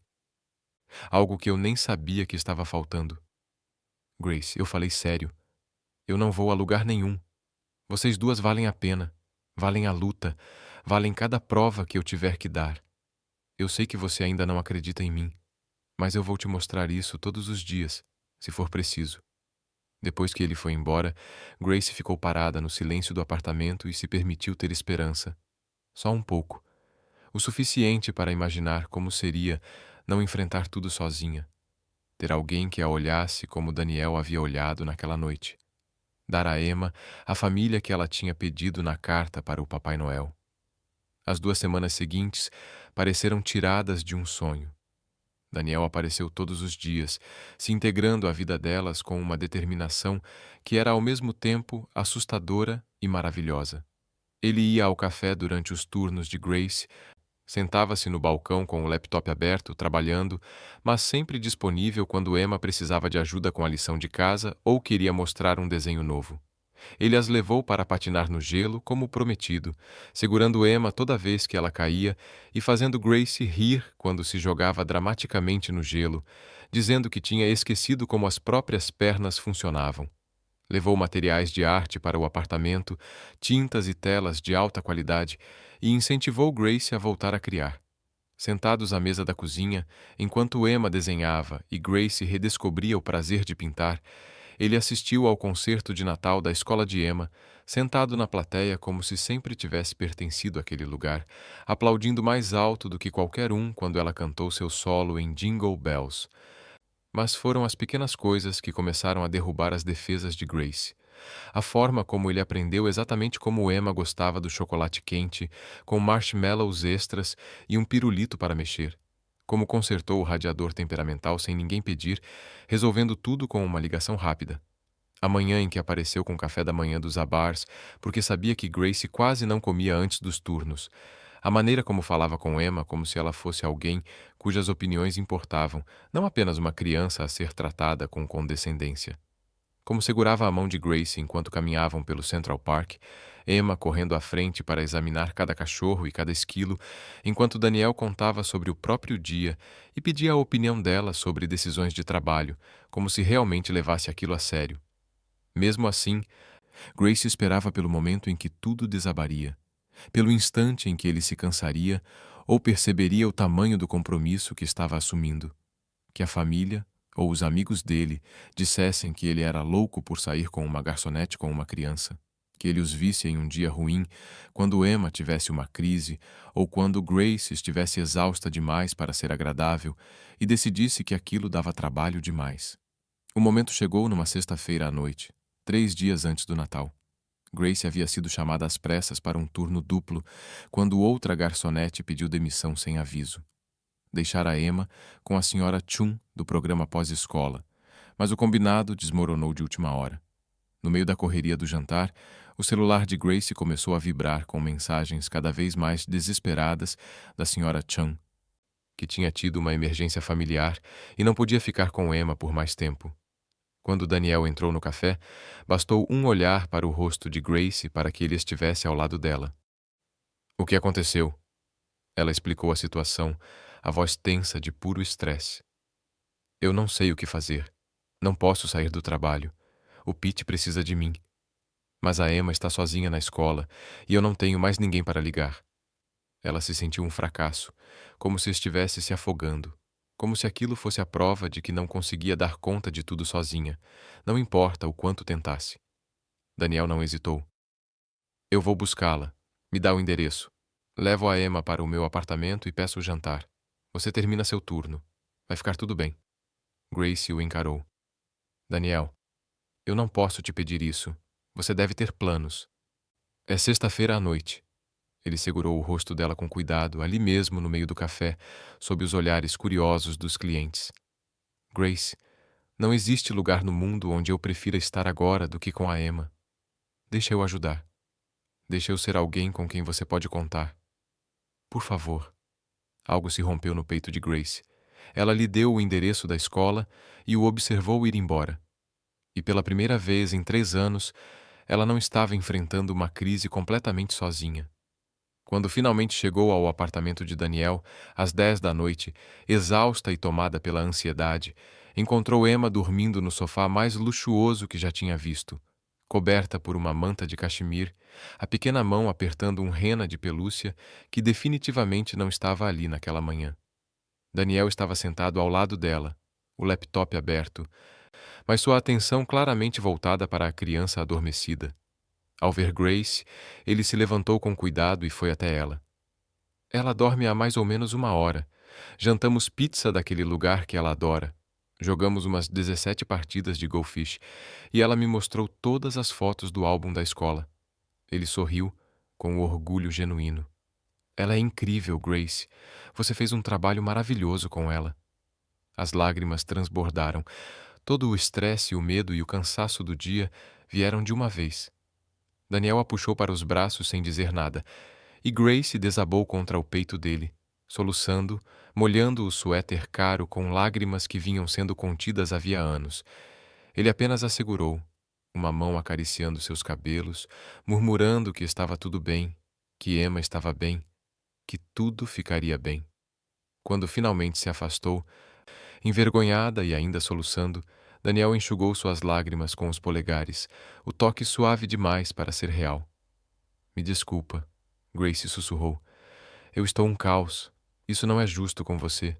Algo que eu nem sabia que estava faltando. Grace, eu falei sério. Eu não vou a lugar nenhum. Vocês duas valem a pena, valem a luta, valem cada prova que eu tiver que dar. Eu sei que você ainda não acredita em mim, mas eu vou te mostrar isso todos os dias, se for preciso. Depois que ele foi embora, Grace ficou parada no silêncio do apartamento e se permitiu ter esperança. Só um pouco. O suficiente para imaginar como seria não enfrentar tudo sozinha. Ter alguém que a olhasse como Daniel havia olhado naquela noite. Dar a Emma a família que ela tinha pedido na carta para o Papai Noel. As 2 semanas seguintes pareceram tiradas de um sonho. Daniel apareceu todos os dias, se integrando à vida delas com uma determinação que era ao mesmo tempo assustadora e maravilhosa. Ele ia ao café durante os turnos de Grace, sentava-se no balcão com o laptop aberto, trabalhando, mas sempre disponível quando Emma precisava de ajuda com a lição de casa ou queria mostrar um desenho novo. Ele as levou para patinar no gelo, como prometido, segurando Emma toda vez que ela caía e fazendo Grace rir quando se jogava dramaticamente no gelo, dizendo que tinha esquecido como as próprias pernas funcionavam. Levou materiais de arte para o apartamento, tintas e telas de alta qualidade e incentivou Grace a voltar a criar. Sentados à mesa da cozinha, enquanto Emma desenhava e Grace redescobria o prazer de pintar, ele assistiu ao concerto de Natal da escola de Emma, sentado na plateia como se sempre tivesse pertencido àquele lugar, aplaudindo mais alto do que qualquer um quando ela cantou seu solo em Jingle Bells. Mas foram as pequenas coisas que começaram a derrubar as defesas de Grace. A forma como ele aprendeu exatamente como Emma gostava do chocolate quente, com marshmallows extras e um pirulito para mexer. Como consertou o radiador temperamental sem ninguém pedir, resolvendo tudo com uma ligação rápida. A manhã em que apareceu com o café da manhã dos Abars, porque sabia que Grace quase não comia antes dos turnos. A maneira como falava com Emma, como se ela fosse alguém cujas opiniões importavam, não apenas uma criança a ser tratada com condescendência. Como segurava a mão de Grace enquanto caminhavam pelo Central Park, Emma correndo à frente para examinar cada cachorro e cada esquilo, enquanto Daniel contava sobre o próprio dia e pedia a opinião dela sobre decisões de trabalho, como se realmente levasse aquilo a sério. Mesmo assim, Grace esperava pelo momento em que tudo desabaria, pelo instante em que ele se cansaria ou perceberia o tamanho do compromisso que estava assumindo, que a família ou os amigos dele dissessem que ele era louco por sair com uma garçonete com uma criança, que ele os visse em um dia ruim, quando Emma tivesse uma crise ou quando Grace estivesse exausta demais para ser agradável e decidisse que aquilo dava trabalho demais. O momento chegou numa sexta-feira à noite, 3 dias antes do Natal. Grace havia sido chamada às pressas para um turno duplo, quando outra garçonete pediu demissão sem aviso. Deixara Emma com a senhora Chun do programa pós-escola, mas o combinado desmoronou de última hora. No meio da correria do jantar, o celular de Grace começou a vibrar com mensagens cada vez mais desesperadas da senhora Chun, que tinha tido uma emergência familiar e não podia ficar com Emma por mais tempo. Quando Daniel entrou no café, bastou um olhar para o rosto de Grace para que ele estivesse ao lado dela. O que aconteceu? Ela explicou a situação, a voz tensa de puro estresse. Eu não sei o que fazer. Não posso sair do trabalho. O Pete precisa de mim. Mas a Emma está sozinha na escola e eu não tenho mais ninguém para ligar. Ela se sentiu um fracasso, como se estivesse se afogando, como se aquilo fosse a prova de que não conseguia dar conta de tudo sozinha, não importa o quanto tentasse. Daniel não hesitou. Eu vou buscá-la. Me dá o endereço. Levo a Emma para o meu apartamento e peço o jantar. Você termina seu turno. Vai ficar tudo bem. Grace o encarou. Daniel, eu não posso te pedir isso. Você deve ter planos. É sexta-feira à noite. Ele segurou o rosto dela com cuidado, ali mesmo no meio do café, sob os olhares curiosos dos clientes. Grace, não existe lugar no mundo onde eu prefira estar agora do que com a Emma. Deixa eu ajudar. Deixa eu ser alguém com quem você pode contar. Por favor. Algo se rompeu no peito de Grace. Ela lhe deu o endereço da escola e o observou ir embora. E pela primeira vez em 3 anos, ela não estava enfrentando uma crise completamente sozinha. Quando finalmente chegou ao apartamento de Daniel, às 10 da noite, exausta e tomada pela ansiedade, encontrou Emma dormindo no sofá mais luxuoso que já tinha visto, coberta por uma manta de cachemir, a pequena mão apertando um rena de pelúcia que definitivamente não estava ali naquela manhã. Daniel estava sentado ao lado dela, o laptop aberto, mas sua atenção claramente voltada para a criança adormecida. Ao ver Grace, ele se levantou com cuidado e foi até ela. Ela dorme há mais ou menos 1 hora. Jantamos pizza daquele lugar que ela adora. Jogamos umas 17 partidas de Go-Fish e ela me mostrou todas as fotos do álbum da escola. Ele sorriu, com orgulho genuíno. Ela é incrível, Grace. Você fez um trabalho maravilhoso com ela. As lágrimas transbordaram. Todo o estresse, o medo e o cansaço do dia vieram de uma vez. Daniel a puxou para os braços sem dizer nada, e Grace desabou contra o peito dele, soluçando, molhando o suéter caro com lágrimas que vinham sendo contidas havia anos. Ele apenas a segurou, uma mão acariciando seus cabelos, murmurando que estava tudo bem, que Emma estava bem, que tudo ficaria bem. Quando finalmente se afastou, envergonhada e ainda soluçando, Daniel enxugou suas lágrimas com os polegares, o toque suave demais para ser real. Me desculpa, Grace sussurrou. Eu estou um caos. Isso não é justo com você.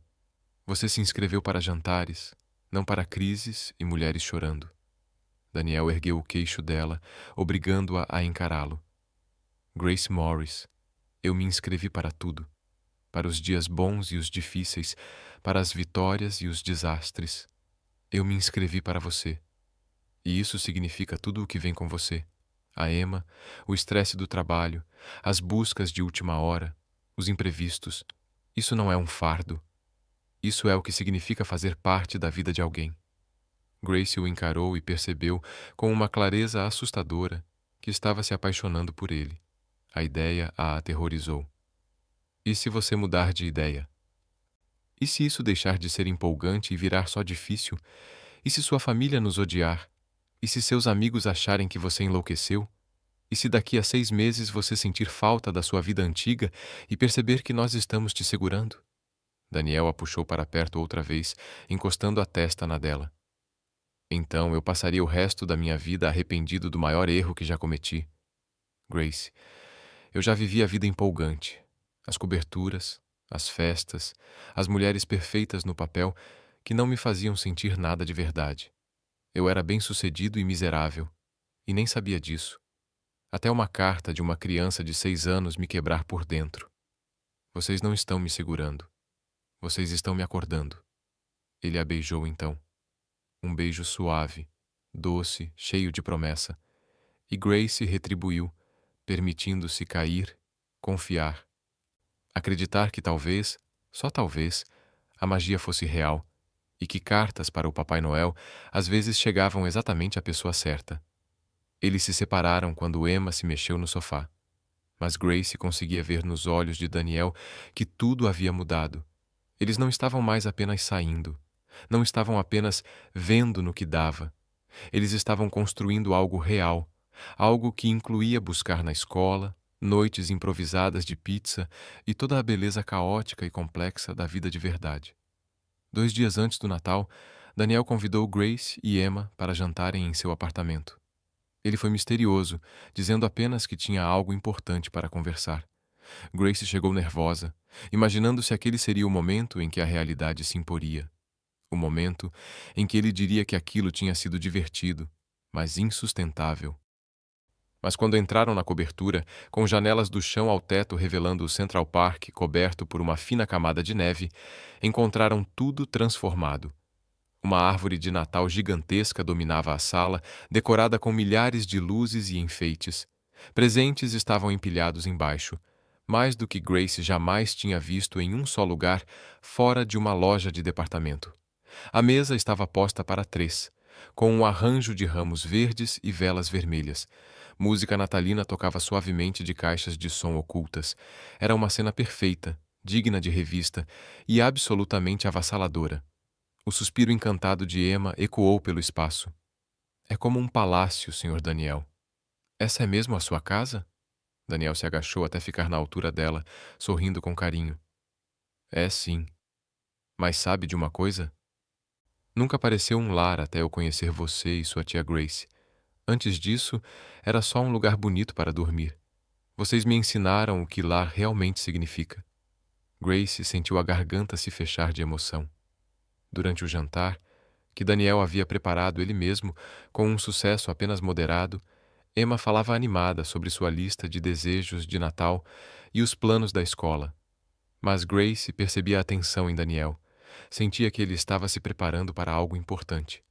Você se inscreveu para jantares, não para crises e mulheres chorando. Daniel ergueu o queixo dela, obrigando-a a encará-lo. Grace Morris, eu me inscrevi para tudo. Para os dias bons e os difíceis, para as vitórias e os desastres. Eu me inscrevi para você. E isso significa tudo o que vem com você. A Emma, o estresse do trabalho, as buscas de última hora, os imprevistos. Isso não é um fardo. Isso é o que significa fazer parte da vida de alguém. Grace o encarou e percebeu, com uma clareza assustadora, que estava se apaixonando por ele. A ideia a aterrorizou. E se você mudar de ideia? E se isso deixar de ser empolgante e virar só difícil? E se sua família nos odiar? E se seus amigos acharem que você enlouqueceu? E se daqui a 6 meses você sentir falta da sua vida antiga e perceber que nós estamos te segurando? Daniel a puxou para perto outra vez, encostando a testa na dela. Então eu passaria o resto da minha vida arrependido do maior erro que já cometi. Grace, eu já vivi a vida empolgante. As coberturas, as festas, as mulheres perfeitas no papel que não me faziam sentir nada de verdade. Eu era bem-sucedido e miserável, e nem sabia disso. Até uma carta de uma criança de 6 anos me quebrar por dentro. Vocês não estão me segurando. Vocês estão me acordando. Ele a beijou então. Um beijo suave, doce, cheio de promessa. E Grace retribuiu, permitindo-se cair, confiar. Acreditar que talvez, só talvez, a magia fosse real e que cartas para o Papai Noel às vezes chegavam exatamente à pessoa certa. Eles se separaram quando Emma se mexeu no sofá. Mas Grace conseguia ver nos olhos de Daniel que tudo havia mudado. Eles não estavam mais apenas saindo. Não estavam apenas vendo no que dava. Eles estavam construindo algo real, algo que incluía buscar na escola, noites improvisadas de pizza e toda a beleza caótica e complexa da vida de verdade. 2 dias antes do Natal, Daniel convidou Grace e Emma para jantarem em seu apartamento. Ele foi misterioso, dizendo apenas que tinha algo importante para conversar. Grace chegou nervosa, imaginando se aquele seria o momento em que a realidade se imporia. O momento em que ele diria que aquilo tinha sido divertido, mas insustentável. Mas quando entraram na cobertura, com janelas do chão ao teto revelando o Central Park coberto por uma fina camada de neve, encontraram tudo transformado. Uma árvore de Natal gigantesca dominava a sala, decorada com milhares de luzes e enfeites. Presentes estavam empilhados embaixo, mais do que Grace jamais tinha visto em um só lugar, fora de uma loja de departamento. A mesa estava posta para 3, com um arranjo de ramos verdes e velas vermelhas. Música natalina tocava suavemente de caixas de som ocultas. Era uma cena perfeita, digna de revista e absolutamente avassaladora. O suspiro encantado de Emma ecoou pelo espaço. É como um palácio, Sr. Daniel. Essa é mesmo a sua casa? Daniel se agachou até ficar na altura dela, sorrindo com carinho. É sim. Mas sabe de uma coisa? Nunca pareceu um lar até eu conhecer você e sua tia Grace. Antes disso, era só um lugar bonito para dormir. Vocês me ensinaram o que lar realmente significa. Grace sentiu a garganta se fechar de emoção. Durante o jantar, que Daniel havia preparado ele mesmo, com um sucesso apenas moderado, Emma falava animada sobre sua lista de desejos de Natal e os planos da escola. Mas Grace percebia a tensão em Daniel. Sentia que ele estava se preparando para algo importante.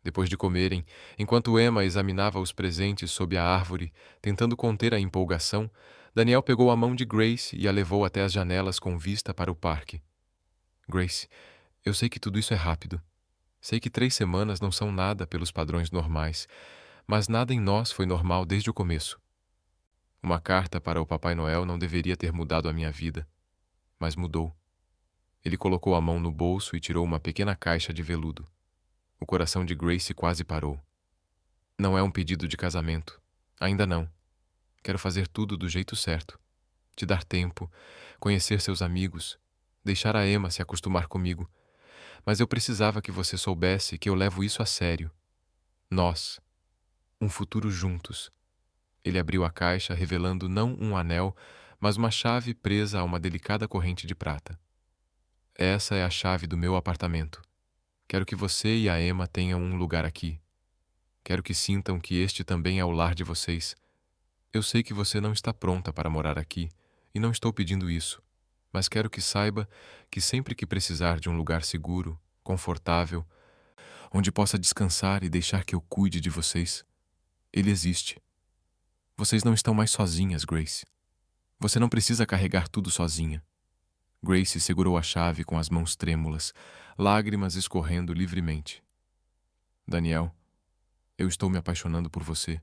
Depois de comerem, enquanto Emma examinava os presentes sob a árvore, tentando conter a empolgação, Daniel pegou a mão de Grace e a levou até as janelas com vista para o parque. Grace, eu sei que tudo isso é rápido. Sei que 3 semanas não são nada pelos padrões normais, mas nada em nós foi normal desde o começo. Uma carta para o Papai Noel não deveria ter mudado a minha vida, mas mudou. Ele colocou a mão no bolso e tirou uma pequena caixa de veludo. O coração de Grace quase parou. Não é um pedido de casamento. Ainda não. Quero fazer tudo do jeito certo. Te dar tempo, conhecer seus amigos, deixar a Emma se acostumar comigo. Mas eu precisava que você soubesse que eu levo isso a sério. Nós. Um futuro juntos. Ele abriu a caixa, revelando não um anel, mas uma chave presa a uma delicada corrente de prata. Essa é a chave do meu apartamento. Quero que você e a Emma tenham um lugar aqui. Quero que sintam que este também é o lar de vocês. Eu sei que você não está pronta para morar aqui, e não estou pedindo isso, mas quero que saiba que sempre que precisar de um lugar seguro, confortável, onde possa descansar e deixar que eu cuide de vocês, ele existe. Vocês não estão mais sozinhas, Grace. Você não precisa carregar tudo sozinha. Grace segurou a chave com as mãos trêmulas, lágrimas escorrendo livremente. Daniel, eu estou me apaixonando por você.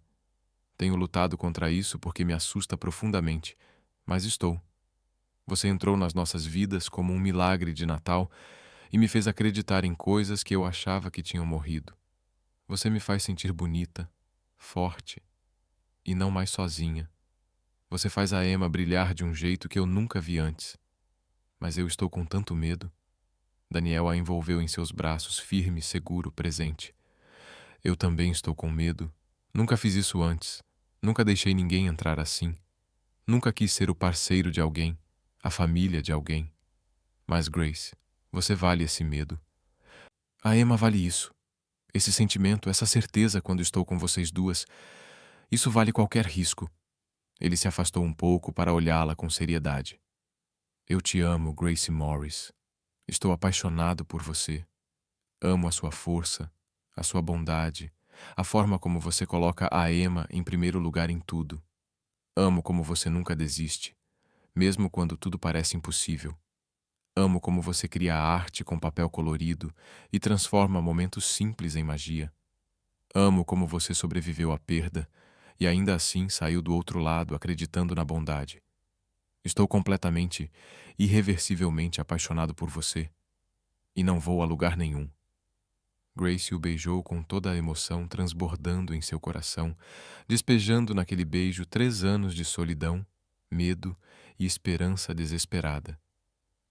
Tenho lutado contra isso porque me assusta profundamente, mas estou. Você entrou nas nossas vidas como um milagre de Natal e me fez acreditar em coisas que eu achava que tinham morrido. Você me faz sentir bonita, forte e não mais sozinha. Você faz a Emma brilhar de um jeito que eu nunca vi antes. Mas eu estou com tanto medo. Daniel a envolveu em seus braços, firme, seguro, presente. Eu também estou com medo. Nunca fiz isso antes. Nunca deixei ninguém entrar assim. Nunca quis ser o parceiro de alguém, a família de alguém. Mas, Grace, você vale esse medo. A Emma vale isso. Esse sentimento, essa certeza quando estou com vocês duas. Isso vale qualquer risco. Ele se afastou um pouco para olhá-la com seriedade. Eu te amo, Grace Morris. Estou apaixonado por você. Amo a sua força, a sua bondade, a forma como você coloca a Emma em primeiro lugar em tudo. Amo como você nunca desiste, mesmo quando tudo parece impossível. Amo como você cria arte com papel colorido e transforma momentos simples em magia. Amo como você sobreviveu à perda e ainda assim saiu do outro lado acreditando na bondade. Estou completamente, irreversivelmente apaixonado por você e não vou a lugar nenhum. Grace o beijou com toda a emoção transbordando em seu coração, despejando naquele beijo 3 anos de solidão, medo e esperança desesperada.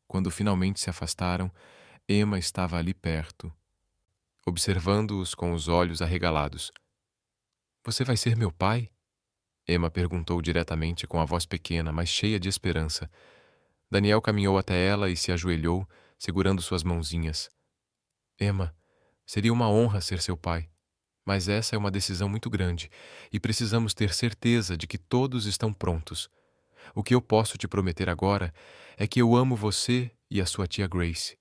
Quando finalmente se afastaram, Emma estava ali perto, observando-os com os olhos arregalados. Você vai ser meu pai? Emma perguntou diretamente com a voz pequena, mas cheia de esperança. Daniel caminhou até ela e se ajoelhou, segurando suas mãozinhas. Emma, seria uma honra ser seu pai, mas essa é uma decisão muito grande e precisamos ter certeza de que todos estão prontos. O que eu posso te prometer agora é que eu amo você e a sua tia Grace.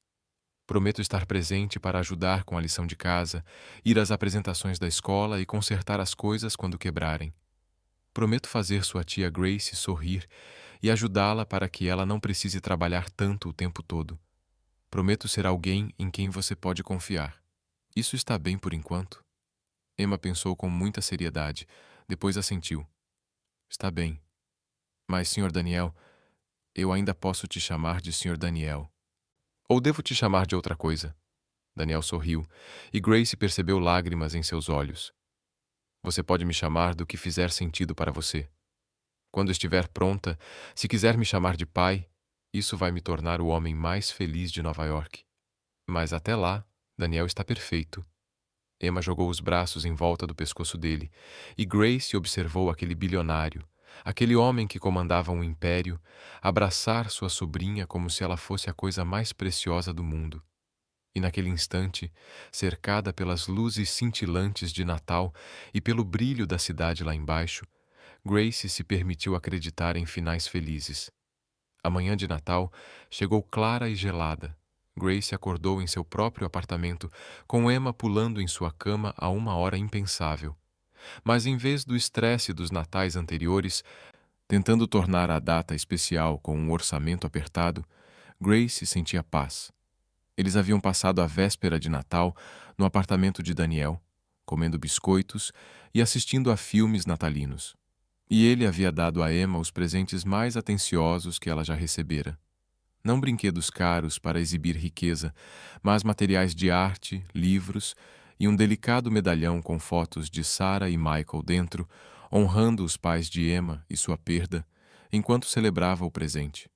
Prometo estar presente para ajudar com a lição de casa, ir às apresentações da escola e consertar as coisas quando quebrarem. Prometo fazer sua tia Grace sorrir e ajudá-la para que ela não precise trabalhar tanto o tempo todo. Prometo ser alguém em quem você pode confiar. Isso está bem por enquanto? Emma pensou com muita seriedade, depois assentiu. Está bem. Mas, Sr. Daniel, eu ainda posso te chamar de Sr. Daniel. Ou devo te chamar de outra coisa? Daniel sorriu, e Grace percebeu lágrimas em seus olhos. Você pode me chamar do que fizer sentido para você. Quando estiver pronta, se quiser me chamar de pai, isso vai me tornar o homem mais feliz de Nova York. Mas até lá, Daniel está perfeito. Emma jogou os braços em volta do pescoço dele, e Grace observou aquele bilionário, aquele homem que comandava um império, abraçar sua sobrinha como se ela fosse a coisa mais preciosa do mundo. E naquele instante, cercada pelas luzes cintilantes de Natal e pelo brilho da cidade lá embaixo, Grace se permitiu acreditar em finais felizes. A manhã de Natal chegou clara e gelada. Grace acordou em seu próprio apartamento, com Emma pulando em sua cama a uma hora impensável. Mas em vez do estresse dos natais anteriores, tentando tornar a data especial com um orçamento apertado, Grace sentia paz. Eles haviam passado a véspera de Natal no apartamento de Daniel, comendo biscoitos e assistindo a filmes natalinos. E ele havia dado a Emma os presentes mais atenciosos que ela já recebera. Não brinquedos caros para exibir riqueza, mas materiais de arte, livros e um delicado medalhão com fotos de Sarah e Michael dentro, honrando os pais de Emma e sua perda, enquanto celebrava o presente.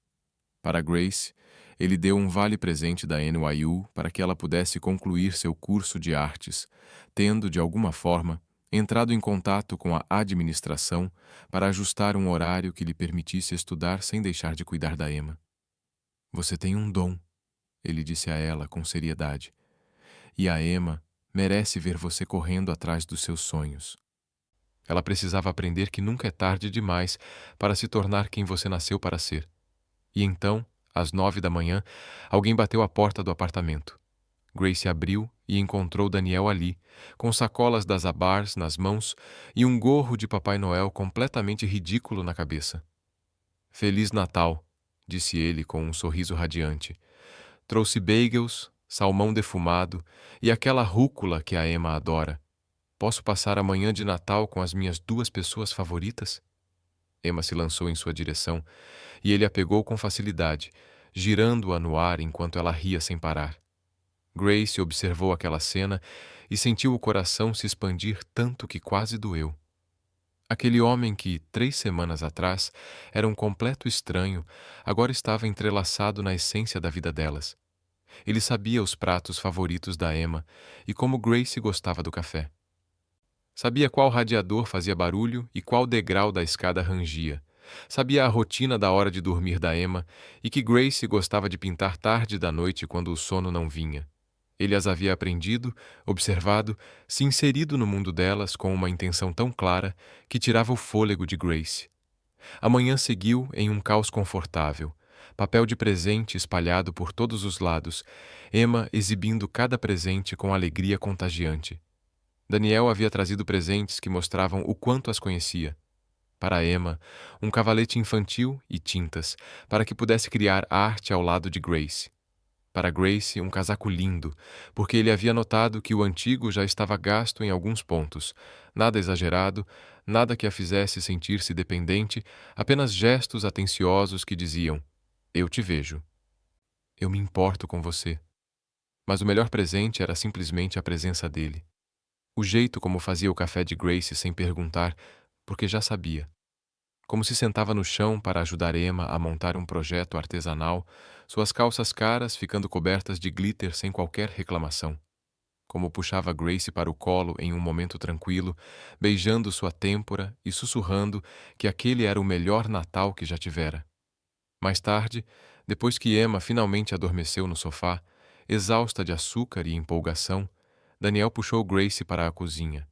Para Grace, ele deu um vale-presente da NYU para que ela pudesse concluir seu curso de artes, tendo, de alguma forma, entrado em contato com a administração para ajustar um horário que lhe permitisse estudar sem deixar de cuidar da Emma. Você tem um dom, ele disse a ela com seriedade, e a Emma merece ver você correndo atrás dos seus sonhos. Ela precisava aprender que nunca é tarde demais para se tornar quem você nasceu para ser. E então, às 9 da manhã, alguém bateu à porta do apartamento. Grace abriu e encontrou Daniel ali, com sacolas das Abars nas mãos e um gorro de Papai Noel completamente ridículo na cabeça. Feliz Natal, disse ele com um sorriso radiante. Trouxe bagels, salmão defumado e aquela rúcula que a Emma adora. Posso passar a manhã de Natal com as minhas 2 pessoas favoritas? Emma se lançou em sua direção e ele a pegou com facilidade, girando-a no ar enquanto ela ria sem parar. Grace observou aquela cena e sentiu o coração se expandir tanto que quase doeu. Aquele homem que, 3 semanas atrás, era um completo estranho, agora estava entrelaçado na essência da vida delas. Ele sabia os pratos favoritos da Emma e como Grace gostava do café. Sabia qual radiador fazia barulho e qual degrau da escada rangia. Sabia a rotina da hora de dormir da Emma e que Grace gostava de pintar tarde da noite quando o sono não vinha. Ele as havia aprendido, observado, se inserido no mundo delas com uma intenção tão clara que tirava o fôlego de Grace. A manhã seguiu em um caos confortável, papel de presente espalhado por todos os lados, Emma exibindo cada presente com alegria contagiante. Daniel havia trazido presentes que mostravam o quanto as conhecia. Para Emma, um cavalete infantil e tintas, para que pudesse criar arte ao lado de Grace. Para Grace, um casaco lindo, porque ele havia notado que o antigo já estava gasto em alguns pontos. Nada exagerado, nada que a fizesse sentir-se dependente, apenas gestos atenciosos que diziam: "Eu te vejo. Eu me importo com você." Mas o melhor presente era simplesmente a presença dele. O jeito como fazia o café de Grace sem perguntar, porque já sabia. Como se sentava no chão para ajudar Emma a montar um projeto artesanal, suas calças caras ficando cobertas de glitter sem qualquer reclamação. Como puxava Grace para o colo em um momento tranquilo, beijando sua têmpora e sussurrando que aquele era o melhor Natal que já tivera. Mais tarde, depois que Emma finalmente adormeceu no sofá, exausta de açúcar e empolgação, Daniel puxou Grace para a cozinha.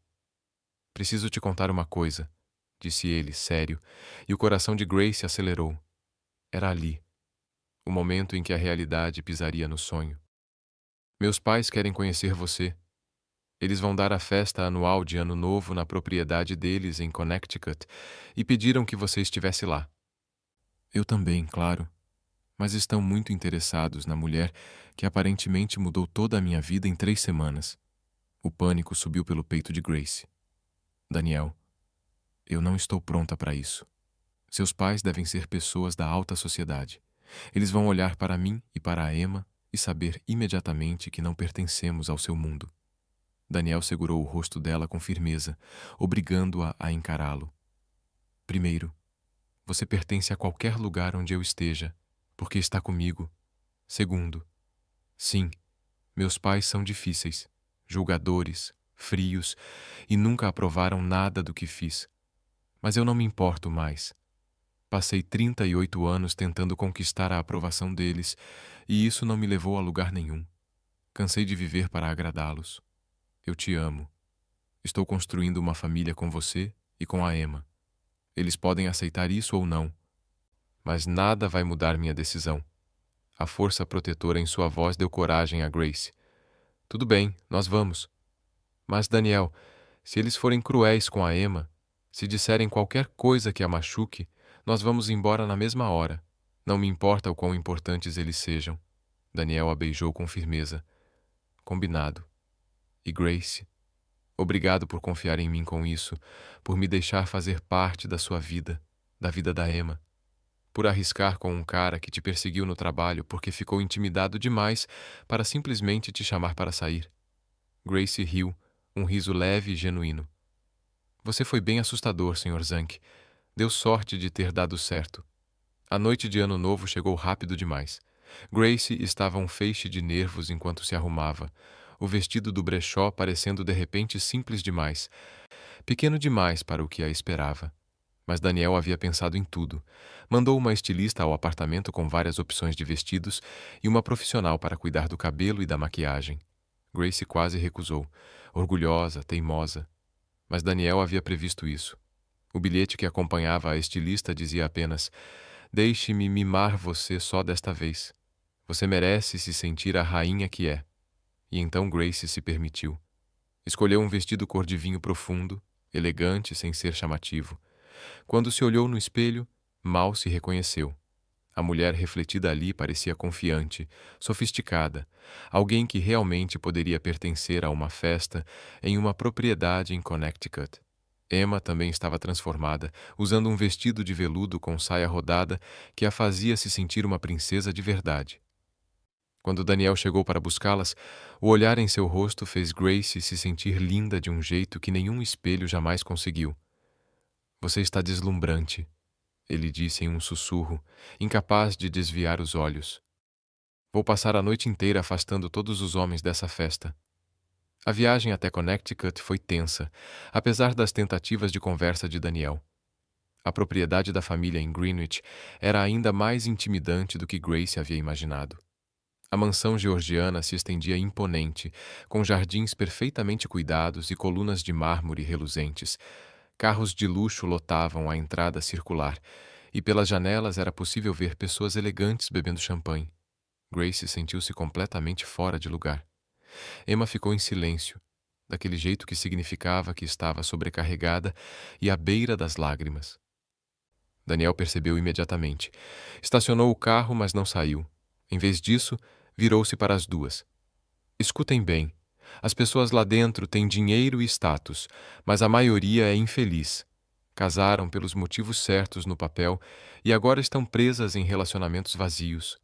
"Preciso te contar uma coisa", disse ele, sério, e o coração de Grace acelerou. Era ali, o momento em que a realidade pisaria no sonho. "Meus pais querem conhecer você. Eles vão dar a festa anual de Ano Novo na propriedade deles em Connecticut e pediram que você estivesse lá." "Eu também, claro, mas estão muito interessados na mulher que aparentemente mudou toda a minha vida em 3 semanas." O pânico subiu pelo peito de Grace. "Daniel, eu não estou pronta para isso. Seus pais devem ser pessoas da alta sociedade. Eles vão olhar para mim e para a Emma e saber imediatamente que não pertencemos ao seu mundo." Daniel segurou o rosto dela com firmeza, obrigando-a a encará-lo. "Primeiro, você pertence a qualquer lugar onde eu esteja, porque está comigo. Segundo, sim, meus pais são difíceis, julgadores, frios e nunca aprovaram nada do que fiz. Mas eu não me importo mais. Passei 38 anos tentando conquistar a aprovação deles e isso não me levou a lugar nenhum. Cansei de viver para agradá-los. Eu te amo. Estou construindo uma família com você e com a Emma. Eles podem aceitar isso ou não, mas nada vai mudar minha decisão." A força protetora em sua voz deu coragem a Grace. "Tudo bem, nós vamos. Mas, Daniel, se eles forem cruéis com a Emma, se disserem qualquer coisa que a machuque, nós vamos embora na mesma hora. Não me importa o quão importantes eles sejam." Daniel a beijou com firmeza. "Combinado. E Grace, obrigado por confiar em mim com isso, por me deixar fazer parte da sua vida, da vida da Emma. Por arriscar com um cara que te perseguiu no trabalho porque ficou intimidado demais para simplesmente te chamar para sair." Grace riu, um riso leve e genuíno. "Você foi bem assustador, Sr. Zank. Deu sorte de ter dado certo." A noite de Ano Novo chegou rápido demais. Grace estava um feixe de nervos enquanto se arrumava, o vestido do brechó parecendo de repente simples demais, pequeno demais para o que a esperava. Mas Daniel havia pensado em tudo. Mandou uma estilista ao apartamento com várias opções de vestidos e uma profissional para cuidar do cabelo e da maquiagem. Grace quase recusou, orgulhosa, teimosa. Mas Daniel havia previsto isso. O bilhete que acompanhava a estilista dizia apenas: "Deixe-me mimar você só desta vez. Você merece se sentir a rainha que é." E então Grace se permitiu. Escolheu um vestido cor de vinho profundo, elegante sem ser chamativo. Quando se olhou no espelho, mal se reconheceu. A mulher refletida ali parecia confiante, sofisticada, alguém que realmente poderia pertencer a uma festa em uma propriedade em Connecticut. Emma também estava transformada, usando um vestido de veludo com saia rodada que a fazia se sentir uma princesa de verdade. Quando Daniel chegou para buscá-las, o olhar em seu rosto fez Grace se sentir linda de um jeito que nenhum espelho jamais conseguiu. Você está deslumbrante, ele disse em um sussurro, incapaz de desviar os olhos. Vou passar a noite inteira afastando todos os homens dessa festa. A viagem até Connecticut foi tensa, apesar das tentativas de conversa de Daniel. A propriedade da família em Greenwich era ainda mais intimidante do que Grace havia imaginado. A mansão georgiana se estendia imponente, com jardins perfeitamente cuidados e colunas de mármore reluzentes. Carros de luxo lotavam a entrada circular, e pelas janelas era possível ver pessoas elegantes bebendo champanhe. Grace sentiu-se completamente fora de lugar. Emma ficou em silêncio, daquele jeito que significava que estava sobrecarregada e à beira das lágrimas. Daniel percebeu imediatamente. Estacionou o carro, mas não saiu. Em vez disso, virou-se para as duas. Escutem bem. As pessoas lá dentro têm dinheiro e status, mas a maioria é infeliz. Casaram pelos motivos certos no papel e agora estão presas em relacionamentos vazios.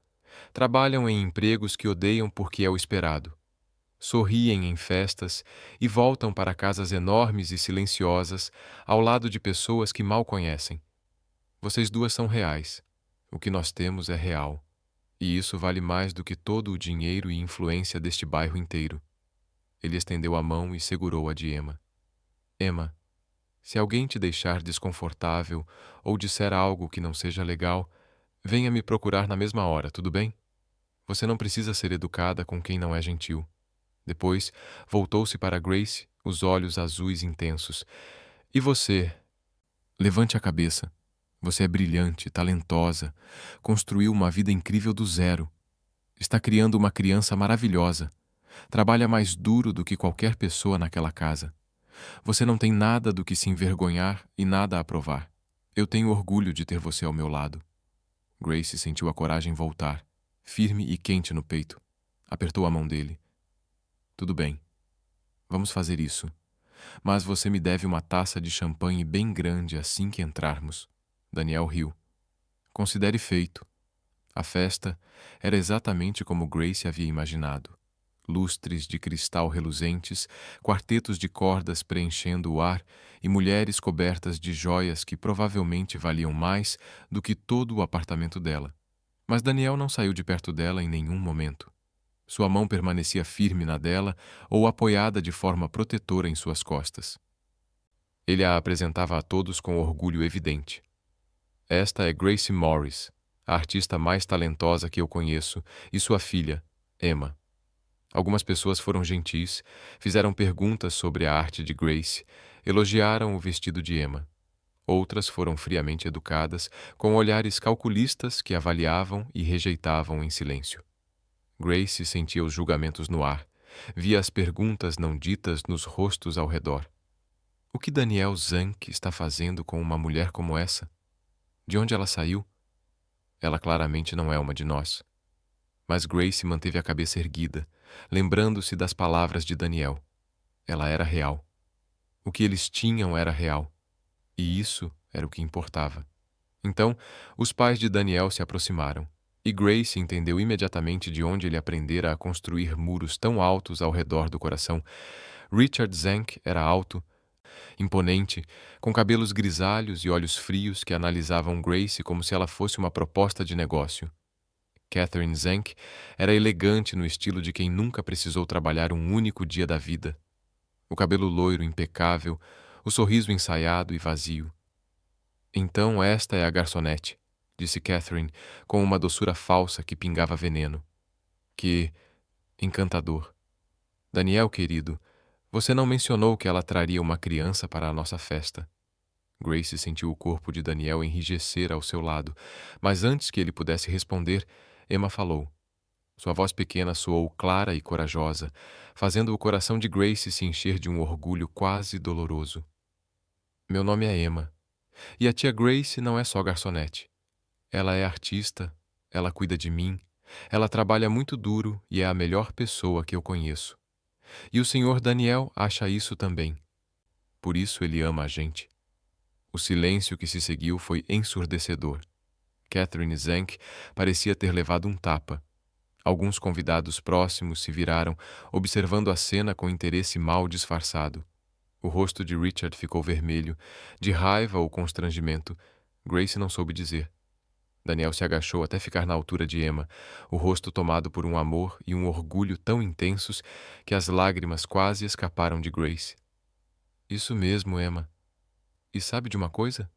Trabalham em empregos que odeiam porque é o esperado. Sorriem em festas e voltam para casas enormes e silenciosas ao lado de pessoas que mal conhecem. Vocês duas são reais. O que nós temos é real. E isso vale mais do que todo o dinheiro e influência deste bairro inteiro. Ele estendeu a mão e segurou a de Emma. Emma, se alguém te deixar desconfortável ou disser algo que não seja legal, venha me procurar na mesma hora, tudo bem? Você não precisa ser educada com quem não é gentil. Depois, voltou-se para Grace, os olhos azuis intensos. E você? Levante a cabeça. Você é brilhante, talentosa, construiu uma vida incrível do zero. Está criando uma criança maravilhosa. Trabalha mais duro do que qualquer pessoa naquela casa. Você não tem nada do que se envergonhar e nada a provar. Eu tenho orgulho de ter você ao meu lado. Grace sentiu a coragem voltar, firme e quente no peito. Apertou a mão dele. Tudo bem. Vamos fazer isso. Mas você me deve uma taça de champanhe bem grande assim que entrarmos. Daniel riu. Considere feito. A festa era exatamente como Grace havia imaginado. Lustres de cristal reluzentes, quartetos de cordas preenchendo o ar e mulheres cobertas de joias que provavelmente valiam mais do que todo o apartamento dela. Mas Daniel não saiu de perto dela em nenhum momento. Sua mão permanecia firme na dela ou apoiada de forma protetora em suas costas. Ele a apresentava a todos com orgulho evidente. Esta é Grace Morris, a artista mais talentosa que eu conheço, e sua filha, Emma. Algumas pessoas foram gentis, fizeram perguntas sobre a arte de Grace, elogiaram o vestido de Emma. Outras foram friamente educadas, com olhares calculistas que avaliavam e rejeitavam em silêncio. Grace sentia os julgamentos no ar, via as perguntas não ditas nos rostos ao redor. O que Daniel Zank está fazendo com uma mulher como essa? De onde ela saiu? Ela claramente não é uma de nós. Mas Grace manteve a cabeça erguida, lembrando-se das palavras de Daniel. Ela era real. O que eles tinham era real. E isso era o que importava. Então, os pais de Daniel se aproximaram, e Grace entendeu imediatamente de onde ele aprendera a construir muros tão altos ao redor do coração. Richard Zank era alto, imponente, com cabelos grisalhos e olhos frios que analisavam Grace como se ela fosse uma proposta de negócio. Catherine Zank era elegante no estilo de quem nunca precisou trabalhar um único dia da vida. O cabelo loiro impecável, o sorriso ensaiado e vazio. Então esta é a garçonete, disse Catherine, com uma doçura falsa que pingava veneno. Que encantador. Daniel, querido, você não mencionou que ela traria uma criança para a nossa festa. Grace sentiu o corpo de Daniel enrijecer ao seu lado, mas antes que ele pudesse responder, Emma falou. Sua voz pequena soou clara e corajosa, fazendo o coração de Grace se encher de um orgulho quase doloroso. Meu nome é Emma, e a tia Grace não é só garçonete. Ela é artista, ela cuida de mim, ela trabalha muito duro e é a melhor pessoa que eu conheço. E o senhor Daniel acha isso também. Por isso ele ama a gente. O silêncio que se seguiu foi ensurdecedor. Catherine Zank parecia ter levado um tapa. Alguns convidados próximos se viraram, observando a cena com interesse mal disfarçado. O rosto de Richard ficou vermelho, de raiva ou constrangimento. Grace não soube dizer. Daniel se agachou até ficar na altura de Emma, o rosto tomado por um amor e um orgulho tão intensos que as lágrimas quase escaparam de Grace. Isso mesmo, Emma. E sabe de uma coisa?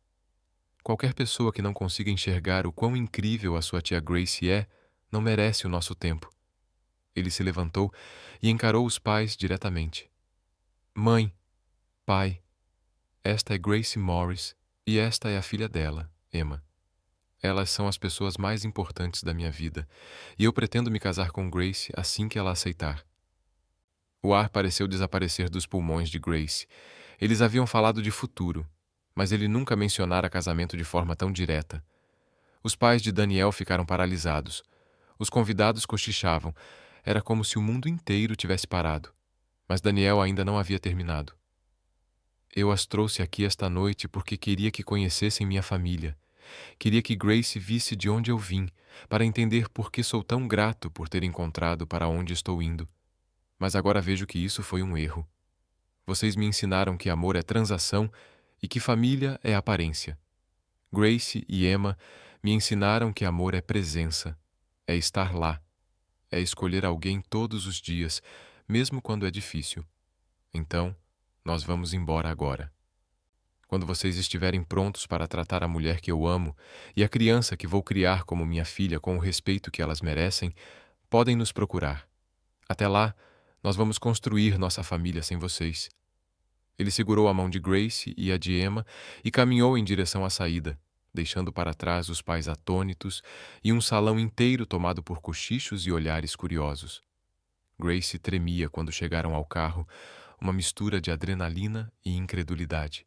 Qualquer pessoa que não consiga enxergar o quão incrível a sua tia Grace é, não merece o nosso tempo. Ele se levantou e encarou os pais diretamente. Mãe, pai, esta é Grace Morris e esta é a filha dela, Emma. Elas são as pessoas mais importantes da minha vida, e eu pretendo me casar com Grace assim que ela aceitar. O ar pareceu desaparecer dos pulmões de Grace. Eles haviam falado de futuro, mas ele nunca mencionara casamento de forma tão direta. Os pais de Daniel ficaram paralisados. Os convidados cochichavam. Era como se o mundo inteiro tivesse parado. Mas Daniel ainda não havia terminado. Eu as trouxe aqui esta noite porque queria que conhecessem minha família. Queria que Grace visse de onde eu vim, para entender por que sou tão grato por ter encontrado para onde estou indo. Mas agora vejo que isso foi um erro. Vocês me ensinaram que amor é transação e que família é aparência. Grace e Emma me ensinaram que amor é presença, é estar lá, é escolher alguém todos os dias, mesmo quando é difícil. Então, nós vamos embora agora. Quando vocês estiverem prontos para tratar a mulher que eu amo e a criança que vou criar como minha filha com o respeito que elas merecem, podem nos procurar. Até lá, nós vamos construir nossa família sem vocês. Ele segurou a mão de Grace e a de Emma e caminhou em direção à saída, deixando para trás os pais atônitos e um salão inteiro tomado por cochichos e olhares curiosos. Grace tremia quando chegaram ao carro, uma mistura de adrenalina e incredulidade.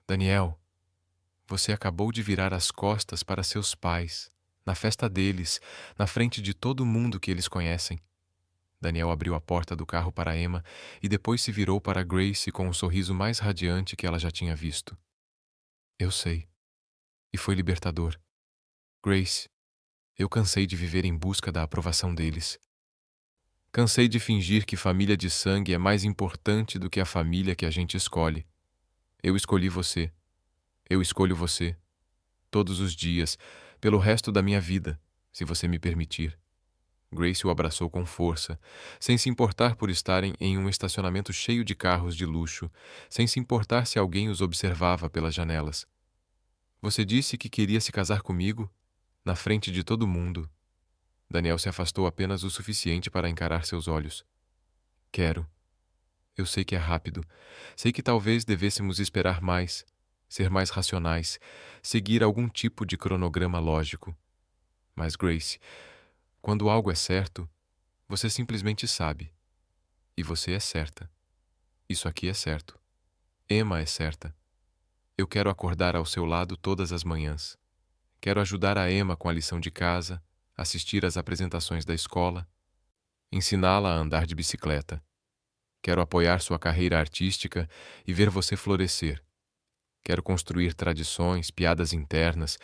Daniel, você acabou de virar as costas para seus pais, na festa deles, na frente de todo mundo que eles conhecem. Daniel abriu a porta do carro para Emma e depois se virou para Grace com o sorriso mais radiante que ela já tinha visto. Eu sei. E foi libertador. Grace, eu cansei de viver em busca da aprovação deles. Cansei de fingir que família de sangue é mais importante do que a família que a gente escolhe. Eu escolhi você. Eu escolho você. Todos os dias, pelo resto da minha vida, se você me permitir. Grace o abraçou com força, sem se importar por estarem em um estacionamento cheio de carros de luxo, sem se importar se alguém os observava pelas janelas. Você disse que queria se casar comigo? Na frente de todo mundo. Daniel se afastou apenas o suficiente para encarar seus olhos. Quero. Eu sei que é rápido. Sei que talvez devêssemos esperar mais, ser mais racionais, seguir algum tipo de cronograma lógico. Mas, Grace, quando algo é certo, você simplesmente sabe. E você é certa. Isso aqui é certo. Emma é certa. Eu quero acordar ao seu lado todas as manhãs. Quero ajudar a Emma com a lição de casa, assistir às apresentações da escola, ensiná-la a andar de bicicleta. Quero apoiar sua carreira artística e ver você florescer. Quero construir tradições, piadas internas,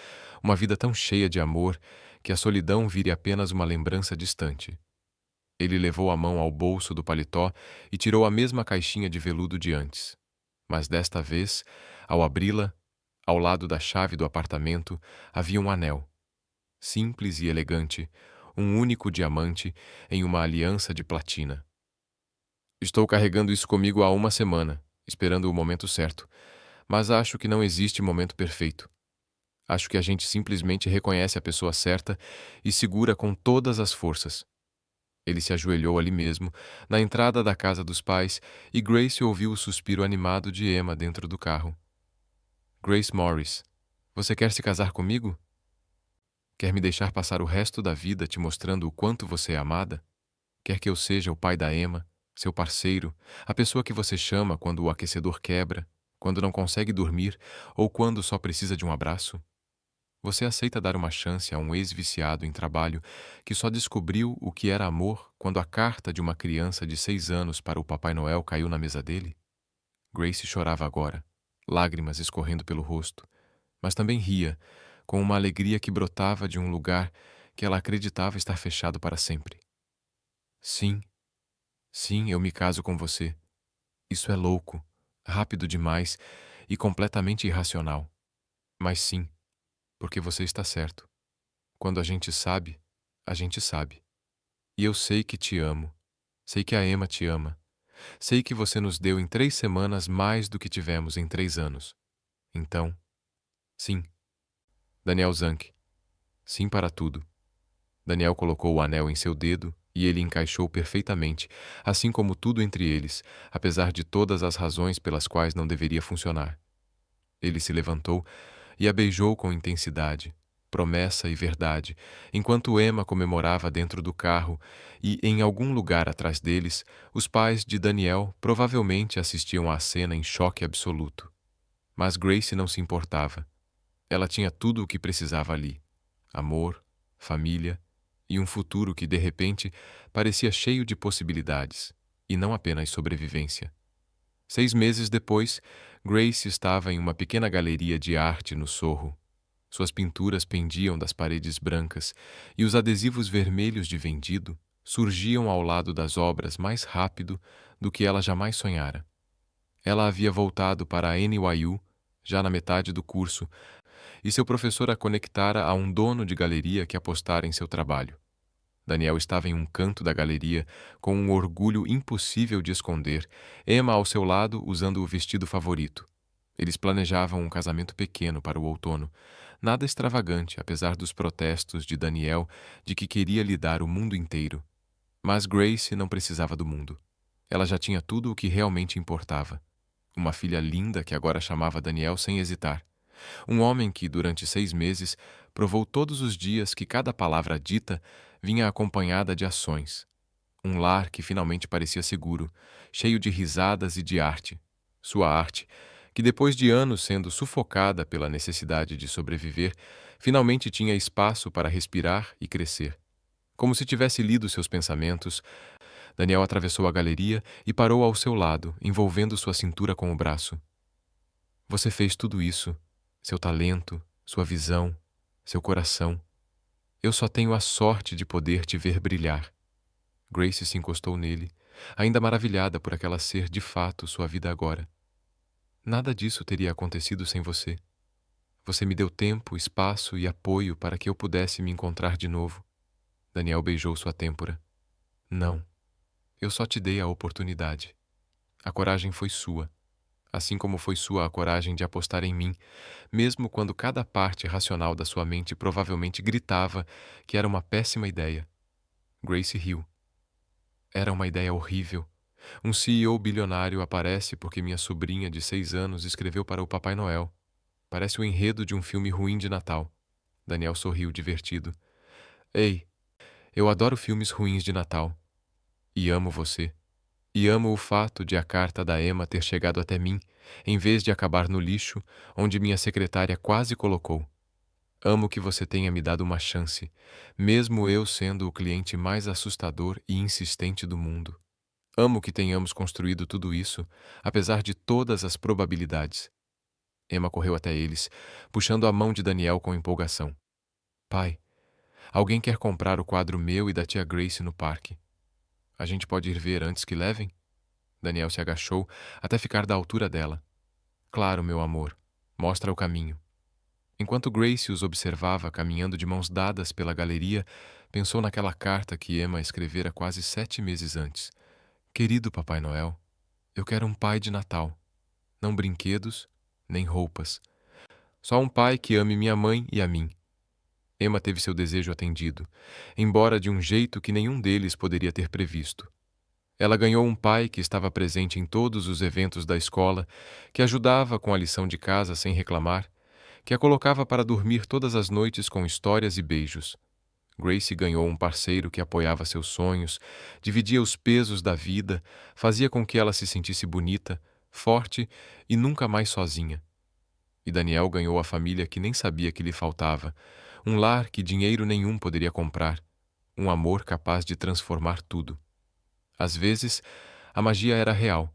uma vida tão cheia de amor que a solidão vire apenas uma lembrança distante. Ele levou a mão ao bolso do paletó e tirou a mesma caixinha de veludo de antes. Mas desta vez, ao abri-la, ao lado da chave do apartamento, havia um anel. Simples e elegante, um único diamante em uma aliança de platina. Estou carregando isso comigo há uma semana, esperando o momento certo, mas acho que não existe momento perfeito. Acho que a gente simplesmente reconhece a pessoa certa e segura com todas as forças. Ele se ajoelhou ali mesmo, na entrada da casa dos pais, e Grace ouviu o suspiro animado de Emma dentro do carro. Grace Morris, você quer se casar comigo? Quer me deixar passar o resto da vida te mostrando o quanto você é amada? Quer que eu seja o pai da Emma, seu parceiro, a pessoa que você chama quando o aquecedor quebra, quando não consegue dormir ou quando só precisa de um abraço? Você aceita dar uma chance a um ex-viciado em trabalho que só descobriu o que era amor quando a carta de uma criança de 6 anos para o Papai Noel caiu na mesa dele? Grace chorava agora, lágrimas escorrendo pelo rosto, mas também ria, com uma alegria que brotava de um lugar que ela acreditava estar fechado para sempre. Sim, sim, eu me caso com você. Isso é louco, rápido demais e completamente irracional. Mas sim, porque você está certo. Quando a gente sabe, a gente sabe. E eu sei que te amo. Sei que a Emma te ama. Sei que você nos deu em 3 semanas mais do que tivemos em 3 anos. Então, sim. Daniel Zanck. Sim para tudo. Daniel colocou o anel em seu dedo e ele encaixou perfeitamente, assim como tudo entre eles, apesar de todas as razões pelas quais não deveria funcionar. Ele se levantou e a beijou com intensidade, promessa e verdade, enquanto Emma comemorava dentro do carro e, em algum lugar atrás deles, os pais de Daniel provavelmente assistiam à cena em choque absoluto. Mas Grace não se importava. Ela tinha tudo o que precisava ali: amor, família e um futuro que, de repente, parecia cheio de possibilidades, e não apenas sobrevivência. 6 meses depois, Grace estava em uma pequena galeria de arte no Sorro. Suas pinturas pendiam das paredes brancas e os adesivos vermelhos de vendido surgiam ao lado das obras mais rápido do que ela jamais sonhara. Ela havia voltado para a NYU já na metade do curso e seu professor a conectara a um dono de galeria que apostara em seu trabalho. Daniel estava em um canto da galeria, com um orgulho impossível de esconder, Emma ao seu lado usando o vestido favorito. Eles planejavam um casamento pequeno para o outono, nada extravagante, apesar dos protestos de Daniel de que queria lhe dar o mundo inteiro. Mas Grace não precisava do mundo. Ela já tinha tudo o que realmente importava. Uma filha linda que agora chamava Daniel sem hesitar. Um homem que, durante 6 meses, provou todos os dias que cada palavra dita vinha acompanhada de ações. Um lar que finalmente parecia seguro, cheio de risadas e de arte. Sua arte, que depois de anos sendo sufocada pela necessidade de sobreviver, finalmente tinha espaço para respirar e crescer. Como se tivesse lido seus pensamentos, Daniel atravessou a galeria e parou ao seu lado, envolvendo sua cintura com o braço. Você fez tudo isso. Seu talento, sua visão, seu coração. Eu só tenho a sorte de poder te ver brilhar. Grace se encostou nele, ainda maravilhada por aquela ser de fato sua vida agora. Nada disso teria acontecido sem você. Você me deu tempo, espaço e apoio para que eu pudesse me encontrar de novo. Daniel beijou sua têmpora. Não, eu só te dei a oportunidade. A coragem foi sua. Assim como foi sua a coragem de apostar em mim, mesmo quando cada parte racional da sua mente provavelmente gritava que era uma péssima ideia. Grace riu. Era uma ideia horrível. Um CEO bilionário aparece porque minha sobrinha de 6 anos escreveu para o Papai Noel. Parece o enredo de um filme ruim de Natal. Daniel sorriu divertido. Ei, eu adoro filmes ruins de Natal. E amo você. E amo o fato de a carta da Emma ter chegado até mim, em vez de acabar no lixo, onde minha secretária quase colocou. Amo que você tenha me dado uma chance, mesmo eu sendo o cliente mais assustador e insistente do mundo. Amo que tenhamos construído tudo isso, apesar de todas as probabilidades. Emma correu até eles, puxando a mão de Daniel com empolgação. Pai, alguém quer comprar o quadro meu e da tia Grace no parque. A gente pode ir ver antes que levem? Daniel se agachou até ficar da altura dela. Claro, meu amor. Mostra o caminho. Enquanto Grace os observava caminhando de mãos dadas pela galeria, pensou naquela carta que Emma escrevera quase 7 meses antes. Querido Papai Noel, eu quero um pai de Natal. Não brinquedos, nem roupas. Só um pai que ame minha mãe e a mim. Emma teve seu desejo atendido, embora de um jeito que nenhum deles poderia ter previsto. Ela ganhou um pai que estava presente em todos os eventos da escola, que ajudava com a lição de casa sem reclamar, que a colocava para dormir todas as noites com histórias e beijos. Grace ganhou um parceiro que apoiava seus sonhos, dividia os pesos da vida, fazia com que ela se sentisse bonita, forte e nunca mais sozinha. E Daniel ganhou a família que nem sabia que lhe faltava, um lar que dinheiro nenhum poderia comprar, um amor capaz de transformar tudo. Às vezes, a magia era real.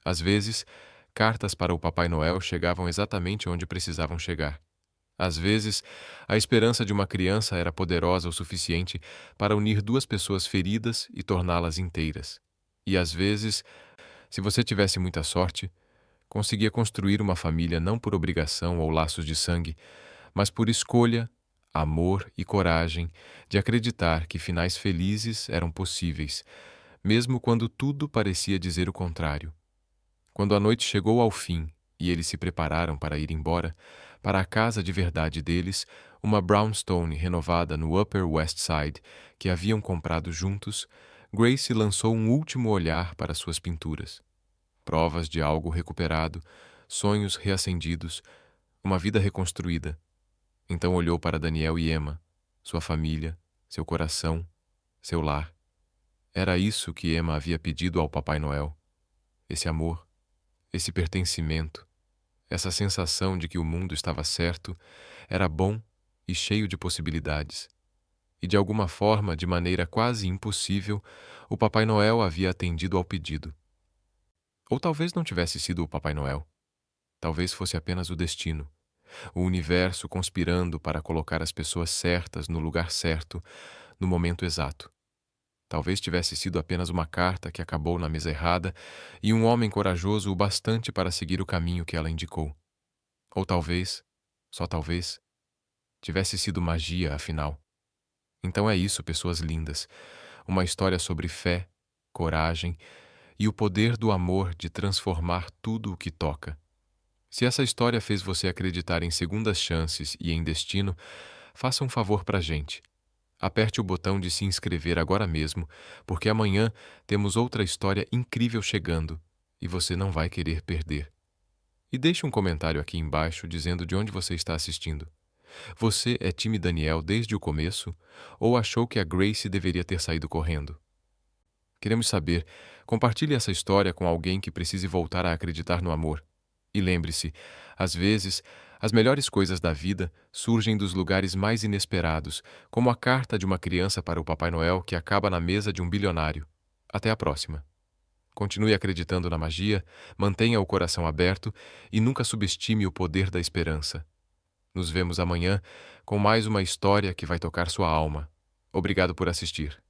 Às vezes, cartas para o Papai Noel chegavam exatamente onde precisavam chegar. Às vezes, a esperança de uma criança era poderosa o suficiente para unir duas pessoas feridas e torná-las inteiras. E às vezes, se você tivesse muita sorte, conseguia construir uma família não por obrigação ou laços de sangue, mas por escolha, amor e coragem de acreditar que finais felizes eram possíveis, mesmo quando tudo parecia dizer o contrário. Quando a noite chegou ao fim e eles se prepararam para ir embora, para a casa de verdade deles, uma brownstone renovada no Upper West Side, que haviam comprado juntos, Grace lançou um último olhar para suas pinturas. Provas de algo recuperado, sonhos reacendidos, uma vida reconstruída. Então olhou para Daniel e Emma, sua família, seu coração, seu lar. Era isso que Emma havia pedido ao Papai Noel. Esse amor, esse pertencimento, essa sensação de que o mundo estava certo, era bom e cheio de possibilidades. E de alguma forma, de maneira quase impossível, o Papai Noel havia atendido ao pedido. Ou talvez não tivesse sido o Papai Noel. Talvez fosse apenas o destino, o universo conspirando para colocar as pessoas certas no lugar certo, no momento exato. Talvez tivesse sido apenas uma carta que acabou na mesa errada e um homem corajoso o bastante para seguir o caminho que ela indicou. Ou talvez, só talvez, tivesse sido magia, afinal. Então é isso, pessoas lindas. Uma história sobre fé, coragem e o poder do amor de transformar tudo o que toca. Se essa história fez você acreditar em segundas chances e em destino, faça um favor pra gente. Aperte o botão de se inscrever agora mesmo, porque amanhã temos outra história incrível chegando e você não vai querer perder. E deixe um comentário aqui embaixo dizendo de onde você está assistindo. Você é time Daniel desde o começo ou achou que a Grace deveria ter saído correndo? Queremos saber. Compartilhe essa história com alguém que precise voltar a acreditar no amor. E lembre-se, às vezes, as melhores coisas da vida surgem dos lugares mais inesperados, como a carta de uma criança para o Papai Noel que acaba na mesa de um bilionário. Até a próxima. Continue acreditando na magia, mantenha o coração aberto e nunca subestime o poder da esperança. Nos vemos amanhã com mais uma história que vai tocar sua alma. Obrigado por assistir.